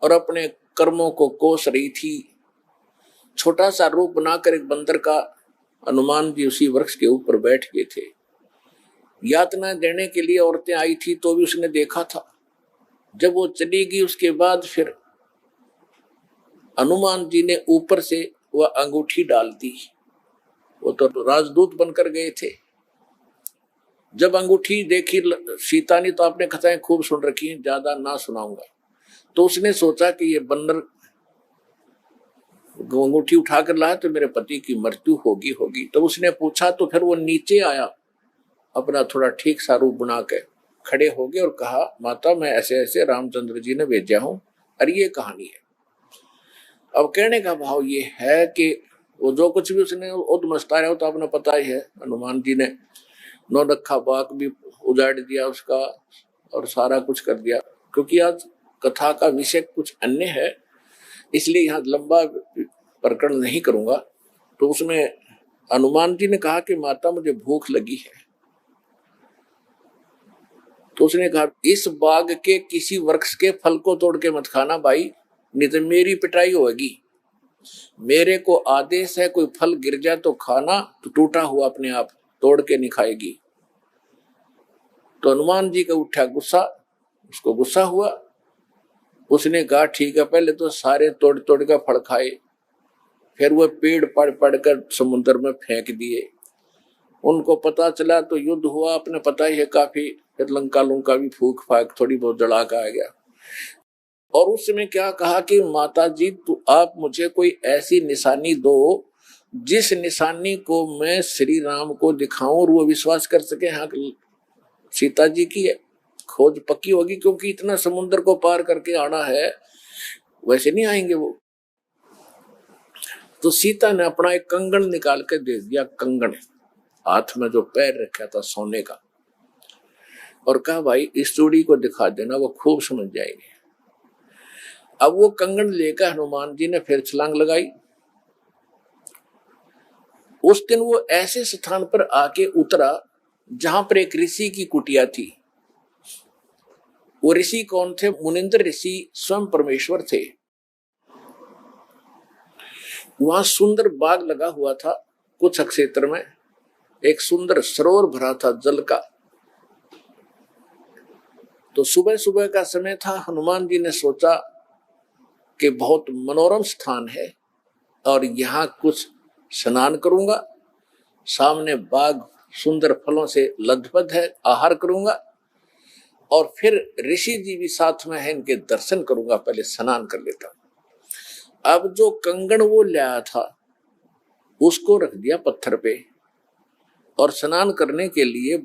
और अपने कर्मों को कोस रही थी। छोटा सा रूप बनाकर एक बंदर का हनुमान जी उसी वृक्ष के ऊपर बैठ गए थे। यातना देने के लिए औरतें आई थी तो भी उसने देखा था। जब वो चली गई उसके बाद फिर हनुमान जी ने ऊपर से वह अंगूठी डाल दी। वो तो राजदूत बनकर गए थे। जब अंगूठी देखी सीता ने तो आपने कथाएं खूब सुन रखी हैं, ज्यादा ना सुनाऊंगा। तो उसने सोचा कि ये बंदर अंगूठी उठाकर लाया तो मेरे पति की मृत्यु होगी। तो उसने पूछा तो फिर वो नीचे आया, अपना थोड़ा ठीक सा रूप बना के खड़े हो गए और कहा, माता मैं ऐसे ऐसे रामचंद्र जी ने भेजा हूं और ये कहानी है। अब कहने का भाव ये है कि वो जो कुछ भी उसने उद्मस्ताया हो तो आपने पता ही है, हनुमान जी ने नौलखा बाग भी उजाड़ दिया उसका और सारा कुछ कर दिया। क्योंकि आज कथा का विषय कुछ अन्य है इसलिए यहाँ लंबा प्रकरण नहीं करूंगा। तो उसमें हनुमान जी ने कहा कि माता मुझे भूख लगी है। तो उसने कहा इस बाग के किसी वृक्ष के फल को तोड़ के मत खाना भाई, नहीं तो मेरी पिटाई होगी। मेरे को आदेश है कोई फल गिर जाए तो खाना, तो टूटा हुआ अपने आप तोड़ के नहीं खाएगी। तो हनुमान जी का उठा गुस्सा, उसको गुस्सा हुआ। उसने कहा ठीक है, पहले तो सारे तोड़ तोड़ का फल खाए, फिर वो पेड़ पड़ पड़ कर समुद्र में फेंक दिए। उनको पता चला तो युद्ध हुआ, अपने पता ही है काफी। फिर लंका लुंका भी फूक फाक थोड़ी बहुत जला का आ गया। और उस समय क्या कहा कि माता जी तो आप मुझे कोई ऐसी निशानी दो जिस निशानी को मैं श्री राम को दिखाऊं और वो विश्वास कर सके हाँ सीता जी की है, खोज पक्की होगी। क्योंकि इतना समुद्र को पार करके आना है, वैसे नहीं आएंगे वो। तो सीता ने अपना एक कंगन निकाल के दे दिया, कंगन हाथ में जो पैर रखा था सोने का, और कहा भाई इस चूड़ी को दिखा देना, वो खूब समझ जाएगी। अब वो कंगन लेकर हनुमान जी ने फिर छलांग लगाई। उस दिन वो ऐसे स्थान पर आके उतरा जहां पर एक ऋषि की कुटिया थी। वो ऋषि कौन थे? मुनिंद्र ऋषि स्वयं परमेश्वर थे। वहां सुंदर बाग लगा हुआ था। कुछ क्षेत्र में एक सुंदर सरोवर भरा था जल का। तो सुबह सुबह का समय था। हनुमान जी ने सोचा कि बहुत मनोरम स्थान है और यहाँ कुछ स्नान करूंगा, सामने बाग सुंदर फलों से लदपद है, आहार करूंगा और फिर ऋषि जी भी साथ में है, इनके दर्शन करूंगा, पहले स्नान कर लेता हूं। अब जो कंगन वो लाया था उसको रख दिया पत्थर पे और स्नान करने के लिए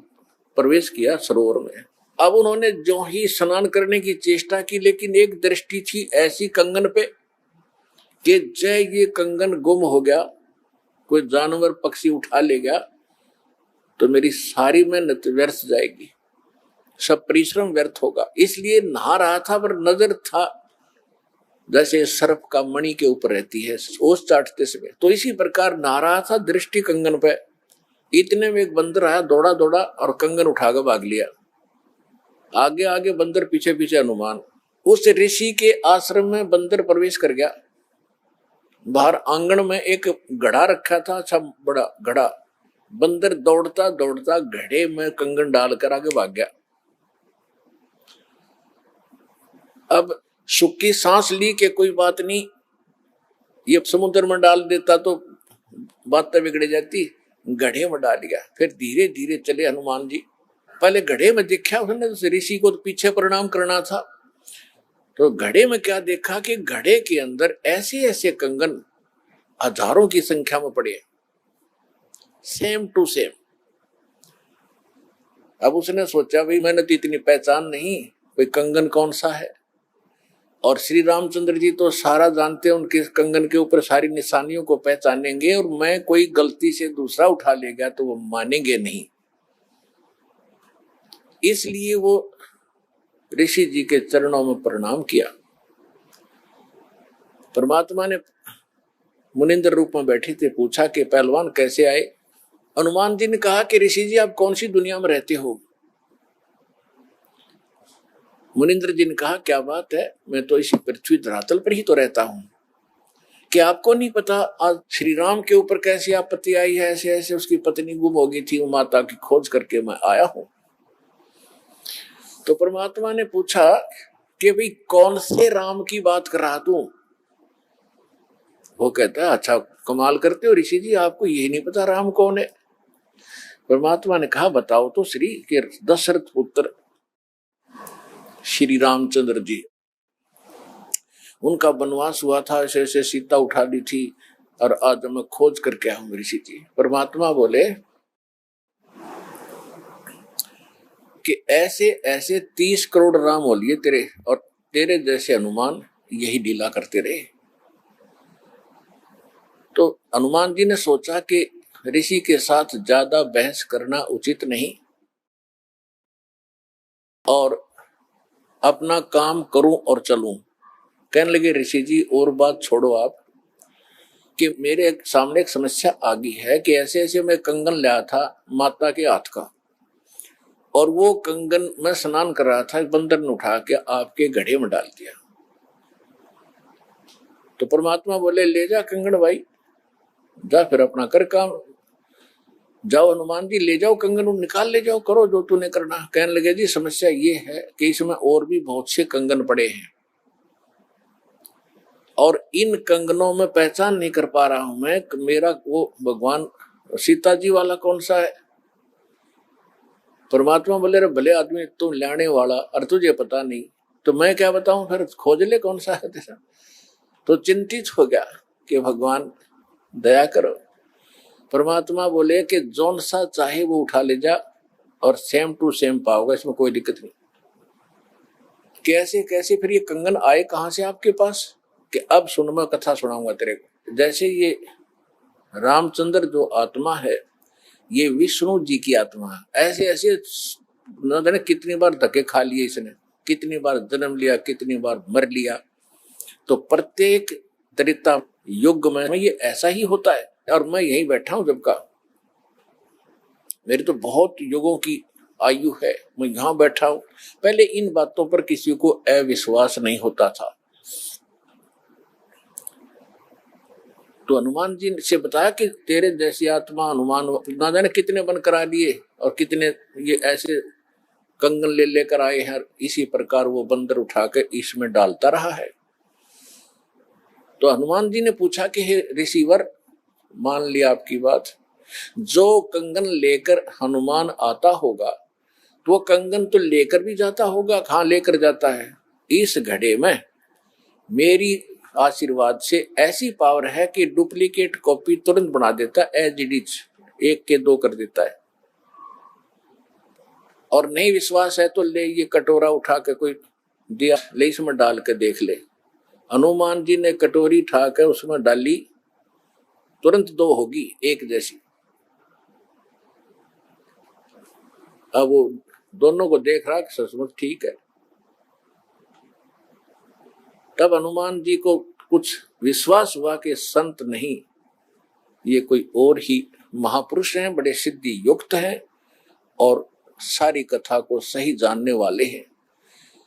प्रवेश किया सरोवर में। अब उन्होंने जो ही स्नान करने की चेष्टा की, लेकिन एक दृष्टि थी ऐसी कंगन पे कि जय ये कंगन गुम हो गया, कोई जानवर पक्षी उठा ले गया तो मेरी सारी मेहनत व्यर्थ जाएगी, सब परिश्रम व्यर्थ होगा। इसलिए नहा रहा था पर नजर था जैसे सर्प का मणि के ऊपर रहती है ओस चाटते समय, तो इसी प्रकार नहा रहा था, दृष्टि कंगन पे। इतने में एक बंदर आया, दौड़ा दौड़ा और कंगन उठाकर भाग लिया। आगे आगे बंदर, पीछे पीछे हनुमान। उस ऋषि के आश्रम में बंदर प्रवेश कर गया। बाहर आंगन में एक घड़ा रखा था, अच्छा बड़ा घड़ा। बंदर दौड़ता दौड़ता घड़े में कंगन डालकर आगे भाग गया। अब सुखी सांस ली कि कोई बात नहीं, ये समुद्र में डाल देता तो बात बिगड़ जाती, घड़े में डाल दिया। फिर धीरे धीरे चले हनुमान जी। पहले घड़े में देखा उसने, ऋषि को तो पीछे प्रणाम करना था। तो घड़े में क्या देखा कि घड़े के अंदर ऐसे ऐसे कंगन हजारों की संख्या में पड़े, सेम टू सेम। अब उसने सोचा भाई मैंने तो इतनी पहचान नहीं, कोई कंगन कौन सा है। और श्री रामचंद्र जी तो सारा जानते हैं, उनके कंगन के ऊपर सारी निशानियों को पहचानेंगे, और मैं कोई गलती से दूसरा उठा ले गया तो वो मानेंगे नहीं। इसलिए वो ऋषि जी के चरणों में प्रणाम किया। परमात्मा ने मुनिंद्र रूप में बैठे थे, पूछा कि पहलवान कैसे आए। हनुमान जी ने कहा कि ऋषि जी आप कौन सी दुनिया में रहते हो? मुनिंद्र जी ने कहा, क्या बात है, मैं तो इसी पृथ्वी धरातल पर ही तो रहता हूं, कि आपको नहीं पता आज श्री राम के ऊपर कैसी आपत्ति आई है, ऐसे ऐसे उसकी पत्नी गुम हो गई थी, वो माता की खोज करके मैं आया हूं। तो परमात्मा ने पूछा कि भाई कौन से राम की बात कर रहा तू? वो कहता है, अच्छा कमाल करते हो ऋषि जी, आपको ये नहीं पता राम कौन है? परमात्मा ने कहा, बताओ तो श्री, के दशरथ पुत्र श्री रामचंद्र जी, उनका वनवास हुआ था, ऐसे ऐसे सीता उठा दी थी और आज मैं खोज करके आया हूं ऋषि जी। परमात्मा बोले कि ऐसे ऐसे 30 करोड़ राम हो लिए तेरे, और तेरे जैसे हनुमान यही लीला करते रहे। तो हनुमान जी ने सोचा कि ऋषि के साथ ज्यादा बहस करना उचित नहीं, और अपना काम करूं और चलूं। कहने लगे, ऋषि जी और बात छोड़ो आप, कि मेरे सामने एक समस्या आ गई है कि ऐसे ऐसे मैं कंगन लाया था माता के हाथ का, और वो कंगन मैं स्नान कर रहा था, बंदर ने उठा के आपके घड़े में डाल दिया। तो परमात्मा बोले, ले जा कंगन भाई, जा फिर अपना कर काम, जाओ हनुमान जी ले जाओ कंगन, निकाल ले जाओ, करो जो तूने करना। कहने लगे, जी समस्या ये है कि इसमें और भी बहुत से कंगन पड़े हैं, और इन कंगनों में पहचान नहीं कर पा रहा हूं मैं, मेरा वो भगवान सीता जी वाला कौन सा है। परमात्मा बोले, रे भले आदमी, तुम लाने वाला और तुझे पता नहीं, तो मैं क्या बताऊं, फिर खोज ले कौन सा है तेरा। तो चिंतित हो गया कि भगवान दया करो। परमात्मा बोले कि जौन सा चाहे वो उठा ले जा, और सेम टू सेम पाओगे, इसमें कोई दिक्कत नहीं। कैसे कैसे फिर ये कंगन आए कहां से आपके पास? कि अब सुन, मैं कथा सुनाऊंगा तेरे को। जैसे ये रामचंद्र जो आत्मा है, ये विष्णु जी की आत्मा है। ऐसे ऐसे न जाने कितनी बार धक्के खा लिए इसने, कितनी बार जन्म लिया, कितनी बार मर लिया। तो प्रत्येक त्रेता युग में ये ऐसा ही होता है, और मैं यहीं बैठा हूं जब का, मेरी तो बहुत युगों की आयु है, मैं यहां बैठा हूं। पहले इन बातों पर किसी को अविश्वास नहीं होता था। तो हनुमान जी से बताया कि तेरे जैसी आत्मा हनुमान ना जाने कितने बन करा दिए, और कितने ये ऐसे कंगन ले लेकर आए हैं, इसी प्रकार वो बंदर उठा के इसमें डालता रहा है। तो हनुमान जी ने पूछा कि हे ऋषिवर, मान लिया आपकी बात, जो कंगन लेकर हनुमान आता होगा, तो वो कंगन तो लेकर भी जाता होगा, कहाँ लेकर जाता है? इस घड़े में मेरी आशीर्वाद से ऐसी पावर है कि डुप्लीकेट कॉपी तुरंत बना देता है, एज इट इज, 1 के 2 कर देता है। और नहीं विश्वास है तो ले ये कटोरा उठा के कोई दिया, ले इसमें डाल के देख ले। हनुमान जी ने कटोरी उठा के उसमें डाली, तुरंत 2 होगी, 1 जैसी। अब वो दोनों को देख रहा, सचमुच ठीक है। तब हनुमान जी को कुछ विश्वास हुआ कि संत नहीं, ये कोई और ही महापुरुष हैं, बड़े सिद्धि युक्त हैं, और सारी कथा को सही जानने वाले हैं।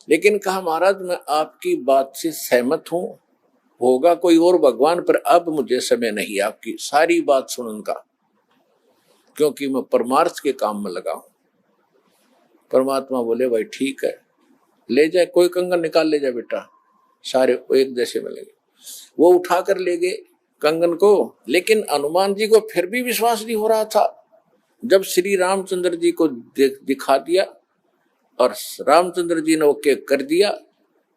लेकिन कहा, महाराज मैं आपकी बात से सहमत हूं, होगा कोई और भगवान, पर अब मुझे समय नहीं आपकी सारी बात सुनने का, क्योंकि मैं परमार्थ के काम में लगा हूं। परमात्मा बोले, भाई ठीक है, ले जाए, कोई कंगन निकाल ले जाए बेटा, सारे एक जैसे मिलेंगे। वो उठाकर ले गए कंगन को, लेकिन हनुमान जी को फिर भी विश्वास नहीं हो रहा था। जब श्री रामचंद्र जी को दिखा दिया और रामचंद्र जी ने ओके कर दिया,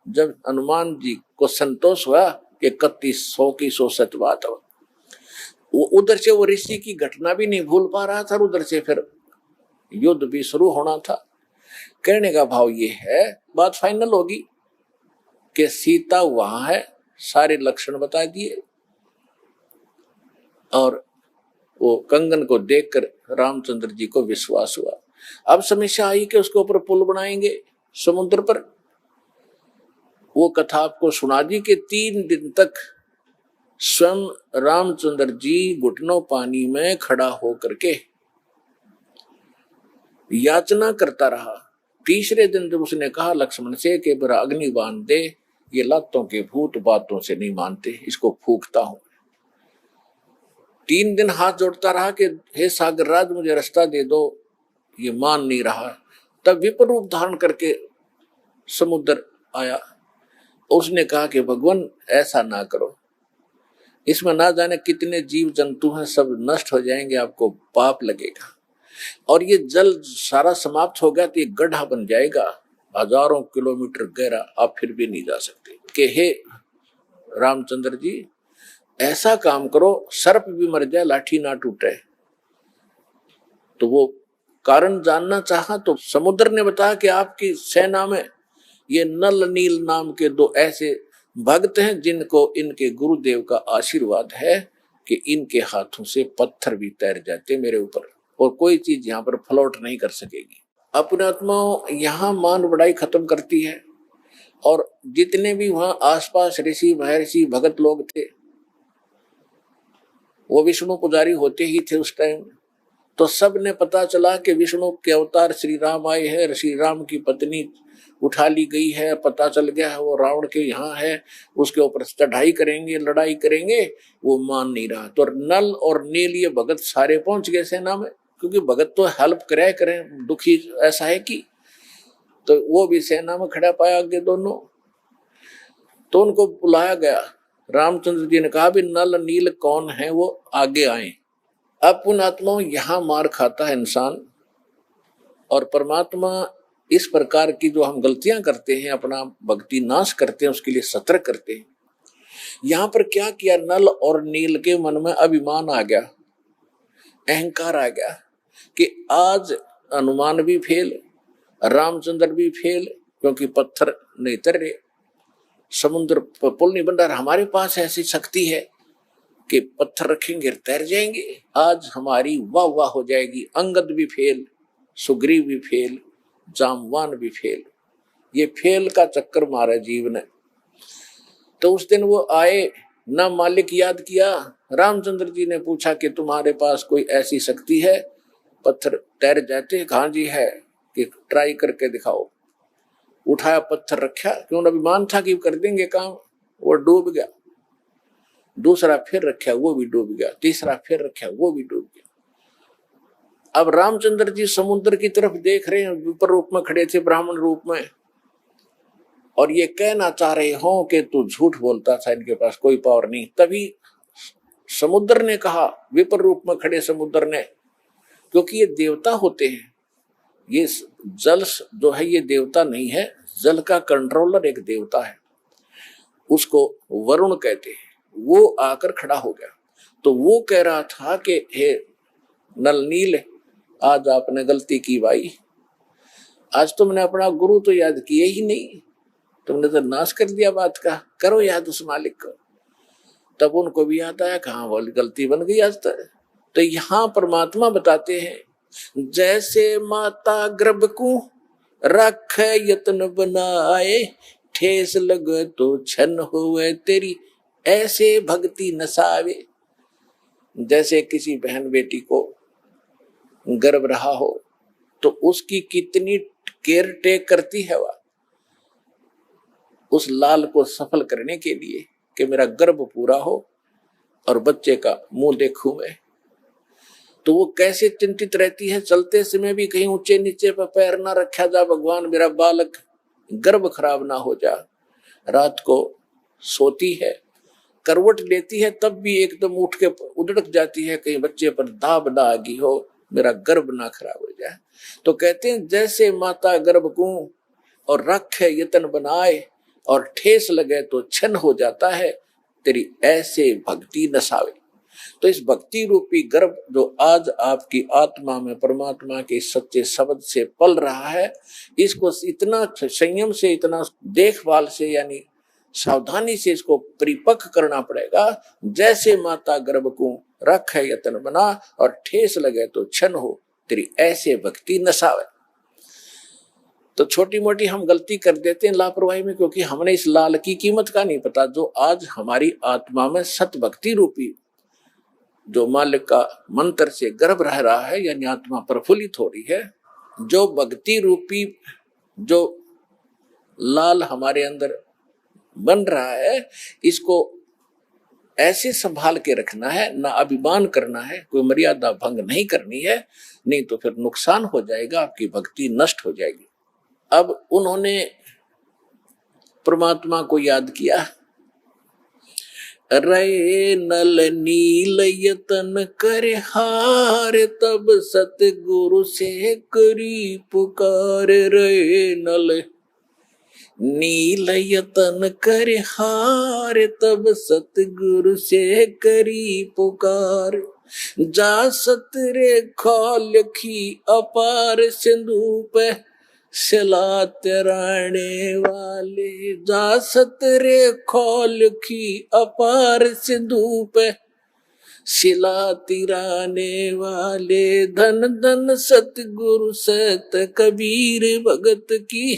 जब हनुमान जी को संतोष हुआ कि 3100 की 100 सत बात हो, वो उधर से वो ऋषि की घटना भी नहीं भूल पा रहा था, उधर से फिर युद्ध भी शुरू होना था। कहने का भाव ये है, बात फाइनल होगी कि सीता वहां है, सारे लक्षण बता दिए, और वो कंगन को देखकर रामचंद्र जी को विश्वास हुआ। अब समस्या आई कि उसके ऊपर पुल बनाएंगे समुद्र पर। वो कथा आपको सुना दी कि 3 दिन तक स्वयं रामचंद्र जी घुटनों पानी में खड़ा होकर के याचना करता रहा तीसरे दिन जब उसने कहा लक्ष्मण से कि बरा अग्नि बांध दे, ये लातों के भूत बातों से नहीं मानते, इसको फूकता हूं। 3 दिन हाथ जोड़ता रहा कि हे सागर राज मुझे रास्ता दे दो, ये मान नहीं रहा। तब विपर रूप धारण करके समुद्र आया। उसने कहा कि भगवान ऐसा ना करो, इसमें ना जाने कितने जीव जंतु हैं, सब नष्ट हो जाएंगे, आपको पाप लगेगा। और ये जल सारा समाप्त हो गया तो ये गड्ढा बन जाएगा हजारों किलोमीटर गहरा, आप फिर भी नहीं जा सकते। कि हे रामचंद्र जी ऐसा काम करो, सर्प भी मर जाए लाठी ना टूटे। तो वो कारण जानना चाहा तो समुद्र ने बताया कि आपकी सेना में ये नल नील नाम के 2 ऐसे भक्त हैं जिनको इनके गुरुदेव का आशीर्वाद है कि इनके हाथों से पत्थर भी तैर जाते मेरे ऊपर, और कोई चीज यहाँ पर फ्लोट नहीं कर सकेगी। अपने आत्माओं यहाँ मान बढ़ाई खत्म करती है। और जितने भी वहां आसपास ऋषि महर्षि भगत लोग थे, वो विष्णु पुजारी होते ही थे उस टाइम। तो सब ने पता चला कि विष्णु के अवतार श्री राम आए हैं, श्री राम की पत्नी उठा ली गई है, पता चल गया है वो रावण के यहाँ है, उसके ऊपर चढ़ाई करेंगे, लड़ाई करेंगे। वो मान नहीं रहा। तो नल और नील ये भगत सारे पहुंच गए सेना में, क्योंकि भगत तो हेल्प करें, दुखी ऐसा है कि। तो वो भी सेना में खड़ा पाया आगे दोनों। तो उनको बुलाया गया। रामचंद्र जी ने कहा भी नल नील कौन है, वो आगे आए। अब पुण्यात्माओं यहाँ मार खाता है इंसान, और परमात्मा इस प्रकार की जो हम गलतियां करते हैं, अपना भक्ति नाश करते हैं, उसके लिए सतर्क करते हैं। यहाँ पर क्या किया, नल और नील के मन में अभिमान आ गया, अहंकार आ गया कि आज हनुमान भी फेल, रामचंद्र भी फेल, क्योंकि पत्थर नहीं तर रहे, समुद्र पर पुल नहीं बन रहा। हमारे पास ऐसी शक्ति है कि पत्थर रखेंगे तैर जाएंगे, आज हमारी वाह वाह हो जाएगी। अंगद भी फेल, सुग्रीव भी फेल, जामवान भी फेल, ये फेल का चक्कर मारा जीव ने। तो उस दिन वो आए, ना मालिक याद किया। रामचंद्र जी ने पूछा कि तुम्हारे पास कोई ऐसी शक्ति है पत्थर तैर जाते? कहाँ जी है, कि ट्राई करके दिखाओ। उठाया पत्थर रखा, क्यों अभिमान था कि कर देंगे काम, वो डूब गया। दूसरा फिर रखा, वो भी डूब गया। तीसरा फिर रखा, वो भी डूब गया। अब रामचंद्र जी समुद्र की तरफ देख रहे हैं, विपर रूप में खड़े थे, ब्राह्मण रूप में, और ये कहना चाह रहे हो कि तू झूठ बोलता था, इनके पास कोई पावर नहीं। तभी समुद्र ने कहा, विपर रूप में खड़े समुद्र ने, क्योंकि ये देवता होते हैं, ये जल जो है ये देवता नहीं है, जल का कंट्रोलर एक देवता है, उसको वरुण कहते हैं। वो आकर खड़ा हो गया। तो वो कह रहा था कि हे नल नील, आज आपने गलती की भाई, आज तुमने अपना गुरु तो याद किए ही नहीं, तुमने तो नाश कर दिया बात का, करो याद उस मालिक को। तब उनको भी याद आया, कहाँ वाली गलती बन गई आज तक। तो यहाँ परमात्मा बताते हैं, जैसे माता गर्भ को रख यत्न बनाए, ठेस लगे तो छन हुए तेरी ऐसे भक्ति नसावे। जैसे किसी बहन बेटी को गर्भ रहा हो तो उसकी कितनी केयर टेक करती है वह, उस लाल को सफल करने के लिए कि मेरा गर्भ पूरा हो और बच्चे का मुंह देखूं मैं। तो वो कैसे चिंतित रहती है, चलते समय भी कहीं ऊंचे नीचे पर पैर ना रखा जा, भगवान मेरा बालक गर्भ खराब ना हो जा। रात को सोती है, करवट लेती है, तब भी एकदम उठ के उधड़क जाती है, कहीं बच्चे पर दाब ना आ गई हो, मेरा गर्भ ना खराब हो जाए। तो कहते हैं जैसे माता गर्भ को और रखे यतन बनाए, और ठेस लगे तो छन हो जाता है, तेरी ऐसे भक्ति नसावे। तो इस भक्ति रूपी गर्भ जो आज आपकी आत्मा में परमात्मा के सच्चे शब्द से पल रहा है, इसको इतना संयम से, इतना देखभाल से, यानी सावधानी से इसको परिपक्व करना पड़ेगा। जैसे माता गर्भ को रख है यतन बना, और ठेस लगे तो छन हो, तेरी ऐसे भक्ति नसावे। तो छोटी मोटी हम गलती कर देते हैं लापरवाही में, क्योंकि हमने इस लाल की कीमत का नहीं पता, जो आज हमारी आत्मा में सत भक्ति रूपी जो मालिक का मंत्र से गर्भ रह रहा है, यानी आत्मा प्रफुल्लित हो रही है, जो भक्ति रूपी जो लाल हमारे अंदर बन रहा है, इसको ऐसे संभाल के रखना है, ना अभिमान करना है, कोई मर्यादा भंग नहीं करनी है, नहीं तो फिर नुकसान हो जाएगा, आपकी भक्ति नष्ट हो जाएगी। अब उन्होंने परमात्मा को याद किया। रे नल नील यतन करे हार, तब सतगुरु से करी पुकार। रे नल नील यतन करे हार, तब सतगुरु से करी पुकार। जा सतरे खोलखी अपार सिंधु पे सिला तराने वाले। जा सतरे खोलखी अपार सिंधु पे सिला तिराने वाले। धन धन सतगुरु सत कबीर भगत की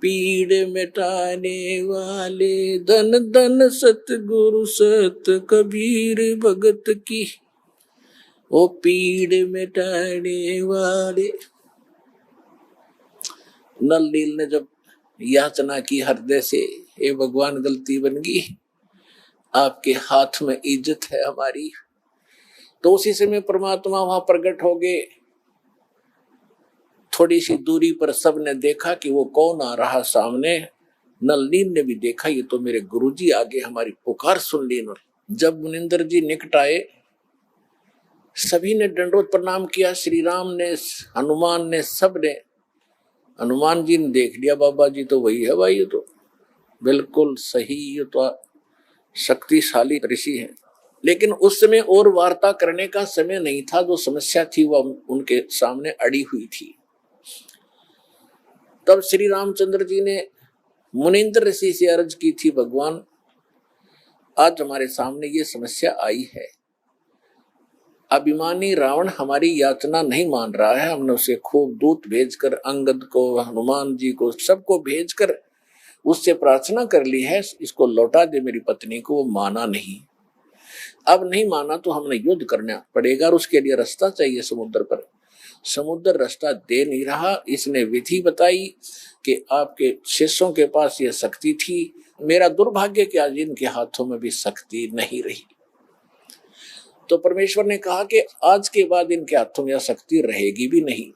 पीड़ मिटाने वाले। धन धन सतगुरु सत कबीर भगत की वो पीड़ मिटाने वाले। नल नील ने जब याचना की हृदय से, हे भगवान गलती बन गई, आपके हाथ में इज्जत है हमारी, तो उसी समय परमात्मा वहां प्रकट हो गए। थोड़ी सी दूरी पर सबने देखा कि वो कौन आ रहा सामने। नल नील ने भी देखा, ये तो मेरे गुरुजी आगे हमारी पुकार सुन ली इन्होंने। जब मुनिंदर जी निकट आए, सभी ने दंडोत प्रणाम किया, श्री राम ने, हनुमान ने, सब ने। हनुमान जी ने देख लिया, बाबा जी तो वही है भाई, ये तो बिल्कुल सही, ये तो शक्तिशाली ऋषि है। लेकिन उस समय और वार्ता करने का समय नहीं था, जो समस्या थी वह उनके सामने अड़ी हुई थी। तब श्री रामचंद्र जी ने मुनिंद्र ऋषि से अर्ज की थी, भगवान आज हमारे सामने ये समस्या आई है। अभिमानी रावण हमारी याचना नहीं मान रहा है। हमने उसे खूब दूत भेजकर, अंगद को, हनुमान जी को, सबको भेजकर उससे प्रार्थना कर ली है, इसको लौटा दे मेरी पत्नी को। वो माना नहीं। अब नहीं माना तो हमने युद्ध करना पड़ेगा, और उसके लिए रास्ता चाहिए समुद्र पर। समुद्र रास्ता दे नहीं रहा। इसने विधि बताई कि आपके शिष्यों के पास यह शक्ति थी, मेरा दुर्भाग्य कि आज इनके हाथों में भी शक्ति नहीं रही। तो परमेश्वर ने कहा कि आज के बाद इनके हाथों में यह शक्ति रहेगी भी नहीं।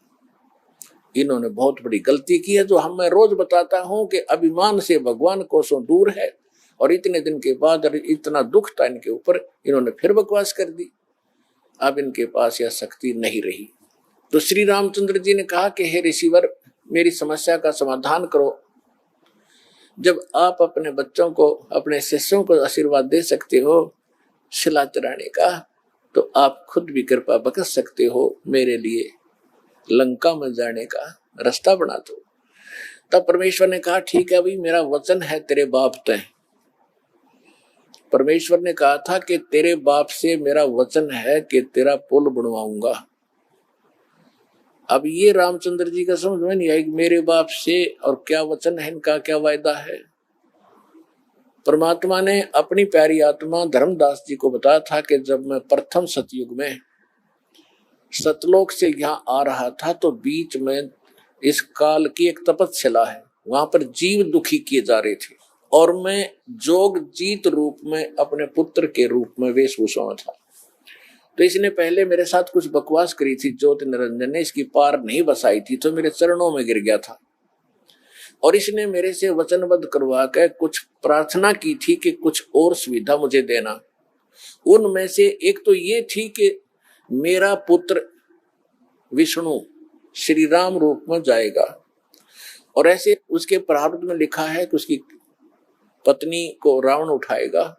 इन्होंने बहुत बड़ी गलती की है, जो हम मैं रोज बताता हूं कि अभिमान से भगवान कोसों दूर है, और इतने दिन के बाद इतना दुख था इनके ऊपर, इन्होंने फिर बकवास कर दी। अब इनके पास यह शक्ति नहीं रही। तो श्री रामचंद्र जी ने कहा कि हे ऋषिवर, मेरी समस्या का समाधान करो। जब आप अपने बच्चों को, अपने शिष्यों को आशीर्वाद दे सकते हो शिला चराने का, तो आप खुद भी कृपा बख्श सकते हो, मेरे लिए लंका में जाने का रास्ता बना दो। तब परमेश्वर ने कहा, ठीक है भाई, मेरा वचन है तेरे बाप तय। परमेश्वर ने कहा था कि तेरे बाप से मेरा वचन है कि तेरा पुल बनवाऊंगा। अब ये रामचंद्र जी का समझ में नहीं आई, मेरे बाप से और क्या वचन है इनका, क्या वायदा है। परमात्मा ने अपनी प्यारी आत्मा धर्मदास जी को बताया था कि जब मैं प्रथम सतयुग में सतलोक से यहाँ आ रहा था, तो बीच में इस काल की एक तपस्या है, वहां पर जीव दुखी किए जा रहे थे, और मैं जोग जीत रूप में अपने पुत्र के रूप में वेशभूषा में था। तो इसने पहले मेरे साथ कुछ बकवास करी थी, ज्योत निरंजन ने इसकी पार नहीं बसाई थी, तो मेरे चरणों में गिर गया था। और इसने मेरे से वचनबद्ध करवा कर कुछ प्रार्थना की थी कि कुछ और सुविधा मुझे देना। उनमें से एक तो ये थी कि मेरा पुत्र विष्णु श्री राम रूप में जाएगा, और ऐसे उसके प्रारब्ध में लिखा है कि उसकी पत्नी को रावण उठाएगा,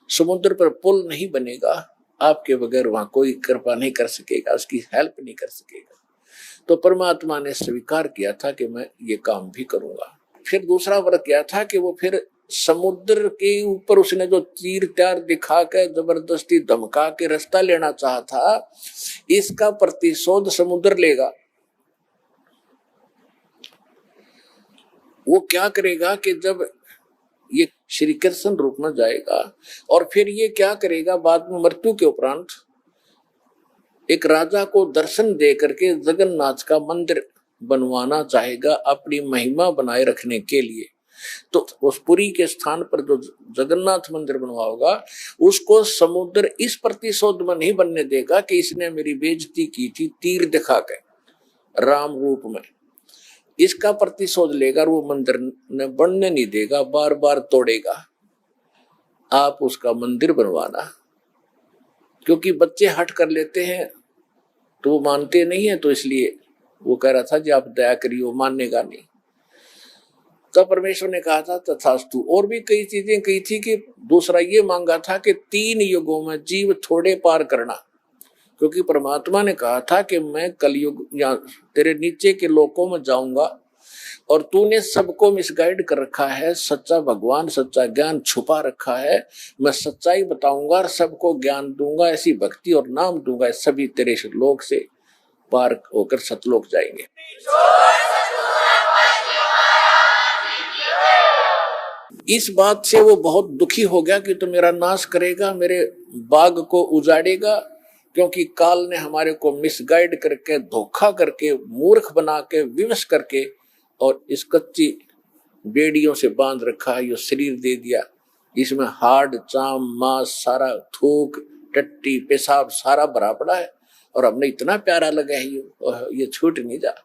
समुद्र पर पुल नहीं बनेगा, आपके बगैर वहां कोई कृपा नहीं कर सकेगा, उसकी हेल्प नहीं कर सकेगा। तो परमात्मा ने स्वीकार किया था कि मैं ये काम भी करूंगा। फिर दूसरा वर्ग क्या था कि वो फिर समुद्र के ऊपर उसने जो तीर त्यार दिखा के जबरदस्ती धमका के रास्ता लेना चाहा था, इसका प्रतिशोध समुद्र लेगा। वो क्या करेगा कि जब ये श्री कृष्ण रूप में जाएगा, और फिर ये क्या करेगा बाद में मृत्यु के उपरांत, एक राजा को दर्शन दे करके जगन्नाथ का मंदिर बनवाना चाहेगा अपनी महिमा बनाए रखने के लिए, तो उस पुरी के स्थान पर जो जगन्नाथ मंदिर बनवाओगा उसको समुद्र इस प्रतिशोध में नहीं बनने देगा कि इसने मेरी बेइज्जती की थी तीर दिखा के राम रूप में, इसका प्रतिशोध लेकर वो मंदिर ने बनने नहीं देगा, बार बार तोड़ेगा। आप उसका मंदिर बनवाना, क्योंकि बच्चे हट कर लेते हैं तो वो मानते नहीं है, तो इसलिए वो कह रहा था जी आप दया करिए, वो मानेगा नहीं। तब परमेश्वर ने कहा था तथास्तु। और भी कई चीजें कही थी कि दूसरा ये मांगा था कि 3 युगों में जीव थोड़े पार करना, क्योंकि परमात्मा ने कहा था कि मैं कलयुग या तेरे नीचे के लोकों में जाऊंगा और तूने सबको मिसगाइड कर रखा है, सच्चा भगवान सच्चा ज्ञान छुपा रखा है, मैं सच्चाई बताऊंगा और सबको ज्ञान दूंगा, ऐसी भक्ति और नाम दूंगा, सभी तेरे लोक से पार होकर सतलोक जाएंगे। इस बात से वो बहुत दुखी हो गया कि तो मेरा नाश करेगा, मेरे बाग को उजाड़ेगा, क्योंकि काल ने हमारे को मिसगाइड करके धोखा करके मूर्ख बना के विवश करके और इस कच्ची बेड़ियों से बांध रखा है, ये शरीर दे दिया, इसमें हाड़ चाम मांस सारा थूक टट्टी पेशाब सारा भरा पड़ा है और हमने इतना प्यारा लगा है ये छूट नहीं जा।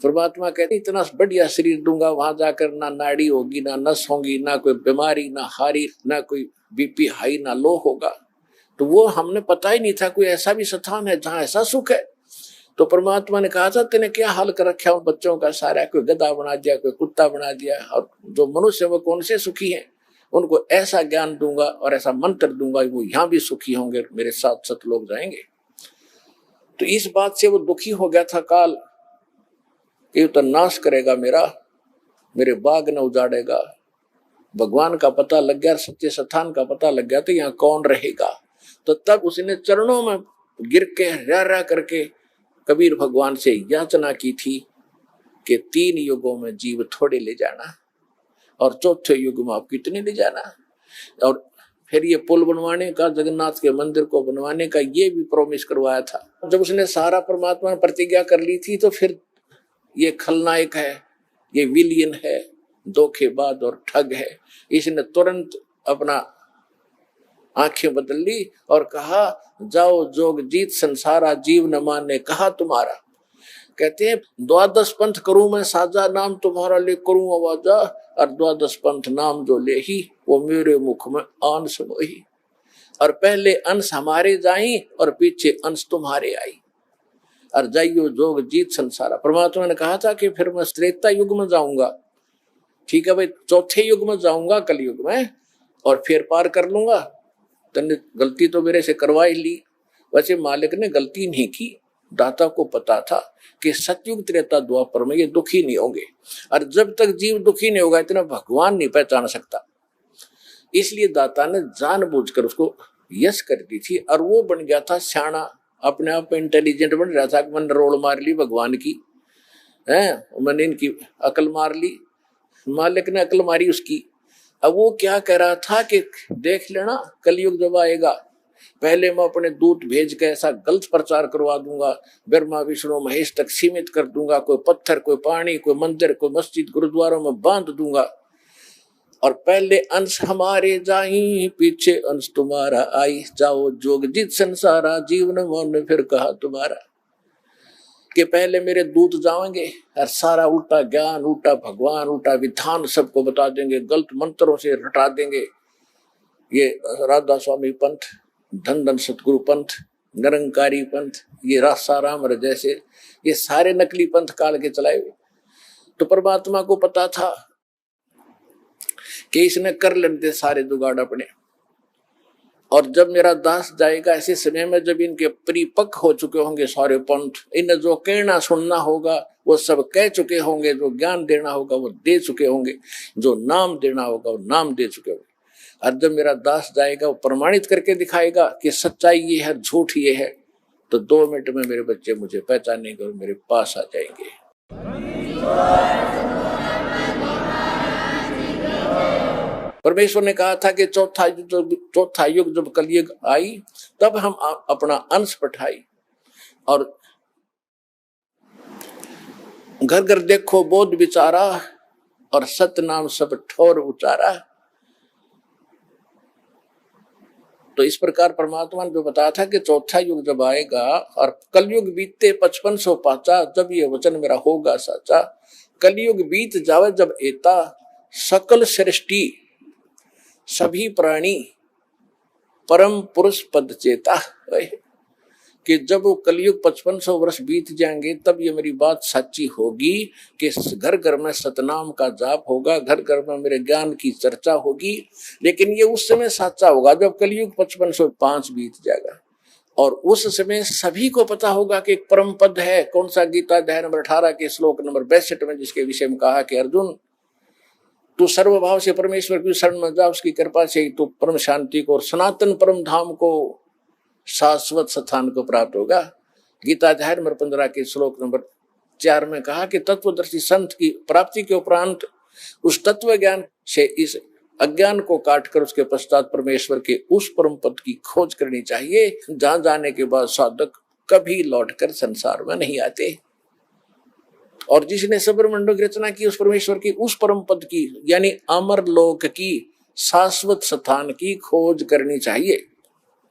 परमात्मा कहते इतना बढ़िया शरीर दूंगा, वहां जाकर ना नाड़ी होगी ना नस होगी, ना कोई बीमारी ना हारी, ना कोई बीपी हाई ना लो होगा। तो वो हमने पता ही नहीं था कोई ऐसा भी स्थान है जहाँ ऐसा सुख है। तो परमात्मा ने कहा था तेने क्या हाल कर रखा उन बच्चों का सारा, कोई गधा बना दिया कोई कुत्ता बना दिया, और जो मनुष्य वो कौन से सुखी हैं, उनको ऐसा ज्ञान दूंगा और ऐसा मंत्र दूंगा वो यहाँ भी सुखी होंगे, मेरे साथ सत लोग जाएंगे। तो इस बात से वो दुखी हो गया था काल कि तो नाश करेगा मेरे बाग न उजाड़ेगा। भगवान का पता लग गया, सच्चे स्थान का पता लग गया तो यहाँ कौन रहेगा। तो तब उसने चरणों में गिर के रा करके कबीर भगवान से याचना की थी कि 3 युगों में जीव थोड़े ले जाना और चौथे युग में आप कितने ले जाना। और फिर ये पुल बनवाने का, जगन्नाथ के मंदिर को बनवाने का ये भी प्रॉमिस करवाया था। जब उसने सारा परमात्मा ने प्रतिज्ञा कर ली थी तो फिर ये खलनायक है, ये विलियन है, धोखेबाज और ठग है, इसने तुरंत अपना आंखें बदल ली और कहा जाओ जोग जीत संसारा जीव न माने कहा तुम्हारा। कहते हैं 12 पंथ करूं मैं साजा नाम तुम्हारा ले करूं आवाजा, और 12 पंथ नाम जो ले ही वो मेरे मुख में आन सुनोही। और पहले अंश हमारे जाई और पीछे अंश तुम्हारे आई, और जाइयो जोग जीत संसारा। परमात्मा ने कहा था कि फिर मैं त्रेता युग में जाऊंगा, ठीक है भाई, चौथे युग में जाऊंगा कलयुग में और फिर पार कर लूंगा। तने गलती तो मेरे से करवा ही ली। वैसे मालिक ने गलती नहीं की, दाता को पता था कि सतयुग त्रेता द्वापर में ये दुखी नहीं होंगे, और जब तक जीव दुखी नहीं होगा इतना भगवान नहीं पहचान सकता। इसलिए दाता ने जानबूझकर उसको यश कर दी थी, और वो बन गया था सियाना, अपने आप इंटेलिजेंट बन रहा था। मैंने रोल मार ली भगवान की है, मैंने इनकी अकल मार ली, मालिक ने अकल मारी उसकी। अब वो क्या कह रहा था कि देख लेना कलयुग जब आएगा, पहले मैं अपने दूत भेज के ऐसा गलत प्रचार करवा दूंगा, ब्रह्मा विष्णु महेश तक सीमित कर दूंगा, कोई पत्थर कोई पानी कोई मंदिर कोई मस्जिद गुरुद्वारों में बांध दूंगा, और पहले अंश हमारे जाई पीछे अंश तुम्हारा आई, जाओ जोग जीत संसारा जीवन मन फिर कहा तुम्हारा। कि पहले मेरे दूत जाएंगे और सारा उल्टा ज्ञान उल्टा भगवान उल्टा विधान सबको बता देंगे, गलत मंत्रों से रटा देंगे। ये राधा स्वामी पंथ, धन धन सतगुरु पंथ, निरंकारी पंथ, ये रासाराम जैसे ये सारे नकली पंथ काल के चलाए हुए। तो परमात्मा को पता था कि इसने कर लेते सारे जुगाड़ अपने, और जब मेरा दास जाएगा ऐसे समय में जब इनके परिपक्व हो चुके होंगे सारे पंथ, इन्हें जो कहना सुनना होगा वो सब कह चुके होंगे, जो ज्ञान देना होगा वो दे चुके होंगे, जो नाम देना होगा वो नाम दे चुके होंगे। और जब मेरा दास जाएगा वो प्रमाणित करके दिखाएगा कि सच्चाई ये है झूठ ये है, तो 2 मिनट में मेरे बच्चे मुझे पहचानेंगे और मेरे पास आ जाएंगे। परमेश्वर ने कहा था कि चौथा युग जब कलयुग आई तब हम अपना अंश पठाई, और घर घर देखो बोध विचारा और सतनाम सब ठोर उचारा। तो इस प्रकार परमात्मा ने जो बताया था कि चौथा युग जब आएगा और कलयुग बीतते 5500 पाचा, जब ये वचन मेरा होगा साचा। कलयुग बीत जावे जब एता, सकल सृष्टि सभी प्राणी परम पुरुष पद चेता। कि जब वो कलयुग 5500 वर्ष बीत जाएंगे तब ये मेरी बात सच्ची होगी कि घर घर में सतनाम का जाप होगा, घर घर में मेरे ज्ञान की चर्चा होगी। लेकिन ये उस समय सच्चा होगा जब कलयुग 5505 बीत जाएगा और उस समय सभी को पता होगा कि एक परम पद है। कौन सा? गीता अध्याय नंबर 18 के श्लोक नंबर 62 में, जिसके विषय में कहा कि अर्जुन तू सर्वभाव से परमेश्वर की शरण में जा, उसकी कृपा से तू परम शांति को और सनातन परम धाम को, शाश्वत स्थान को प्राप्त होगा। गीता अध्याय नंबर 15 के श्लोक नंबर 4 में कहा कि तत्वदर्शी संत की प्राप्ति के उपरांत उस तत्व ज्ञान से इस अज्ञान को काटकर उसके पश्चात परमेश्वर के उस परम पद की खोज करनी चाहिए, जहां जाने के बाद साधक कभी लौटकर संसार में नहीं आते। और जिसने सबरमंडल की रचना की, उस परमेश्वर की उस परम पद की यानी अमर लोक की, शाश्वत स्थान की खोज करनी चाहिए।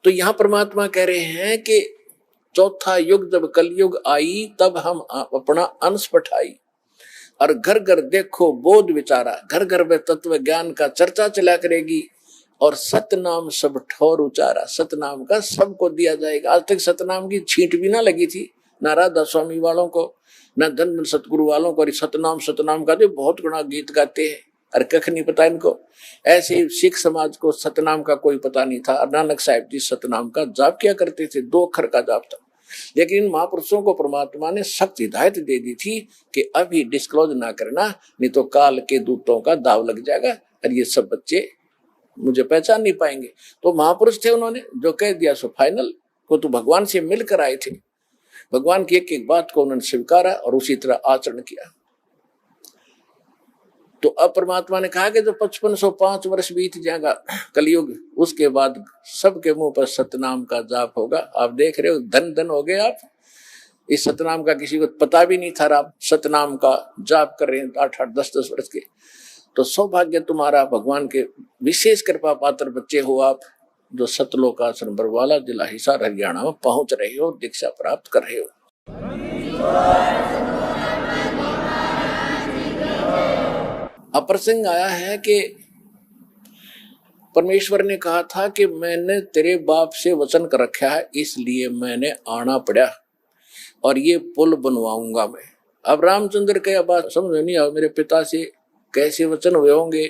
तो यहां परमात्मा कह रहे हैं कि चौथा युग जब कलयुग आई तब हम अपना अंश पठाई और घर घर देखो बोध विचारा, घर घर में तत्व ज्ञान का चर्चा चला करेगी और सतनाम सब ठोर उचारा। सतनाम का सबको दिया जाएगा। आज तक सतनाम की छींट भी ना लगी थी, ना राधा स्वामी वालों को, ना धन सतगुरु वालों को। सतनाम सतनाम का तो बहुत गुणा गीत गाते हैं और कख नहीं पता इनको। ऐसे ही सिख समाज को सतनाम का कोई पता नहीं था। नानक साहिब जी सतनाम का जाप किया करते थे, 2 अक्षर का जाप था। लेकिन इन महापुरुषों को परमात्मा ने सख्त हिदायत दे दी थी कि अभी डिस्क्लोज ना करना, नहीं तो काल के दूतों का दाव लग जाएगा और ये सब बच्चे मुझे पहचान नहीं पाएंगे। तो महापुरुष थे, उन्होंने जो कह दिया सो फाइनल। को तो भगवान से मिलकर आए थे, भगवान की एक एक बात को उन्होंने स्वीकारा और उसी तरह आचरण किया। तो अब परमात्मा ने कहा कि जो 5505 वर्ष बीत जाएगा कलयुग, उसके बाद सबके मुंह पर सतनाम का जाप होगा। आप देख रहे हो, धन धन हो गए आप। इस सतनाम का किसी को पता भी नहीं था, आप सतनाम का जाप कर रहे हैं 8-8 10-10 वर्ष के। तो सौभाग्य तुम्हारा, भगवान के विशेष कृपा पात्र बच्चे हो आप, जो सतलोकाश्रम बरवाला जिला हिसार हरियाणा में पहुंच रहे हो, दीक्षा प्राप्त कर रहे हो। अब प्रसंग आया है कि परमेश्वर ने कहा था कि मैंने तेरे बाप से वचन कर रखा है, इसलिए मैंने आना पड़ा और ये पुल बनवाऊंगा मैं। अब रामचंद्र के बात समझ नहीं आ, मेरे पिता से कैसे वचन हुए होंगे।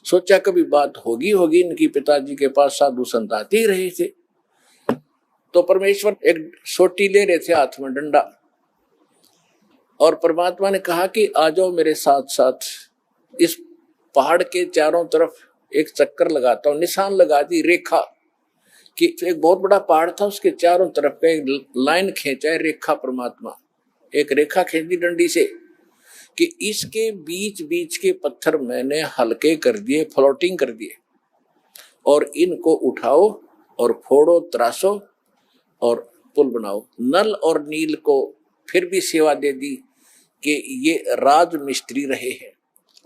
सोचा कभी बात होगी इनकी, पिताजी के पास साधु संत आते ही रहे थे। तो परमेश्वर एक सोटी ले रहे थे हाथ में, डंडा, और परमात्मा ने कहा कि आ जाओ मेरे साथ साथ। इस पहाड़ के चारों तरफ एक चक्कर लगाता हूं, निशान लगा दी, रेखा कि एक बहुत बड़ा पहाड़ था, उसके चारों तरफ का एक लाइन खींचा है, रेखा। परमात्मा एक रेखा खींच दी डंडी से कि इसके बीच बीच के पत्थर मैंने हल्के कर दिए, फ्लोटिंग कर दिए, और इनको उठाओ और फोड़ो, तराशो और पुल बनाओ। नल और नील को फिर भी सेवा दे दी कि ये राज मिस्त्री रहे हैं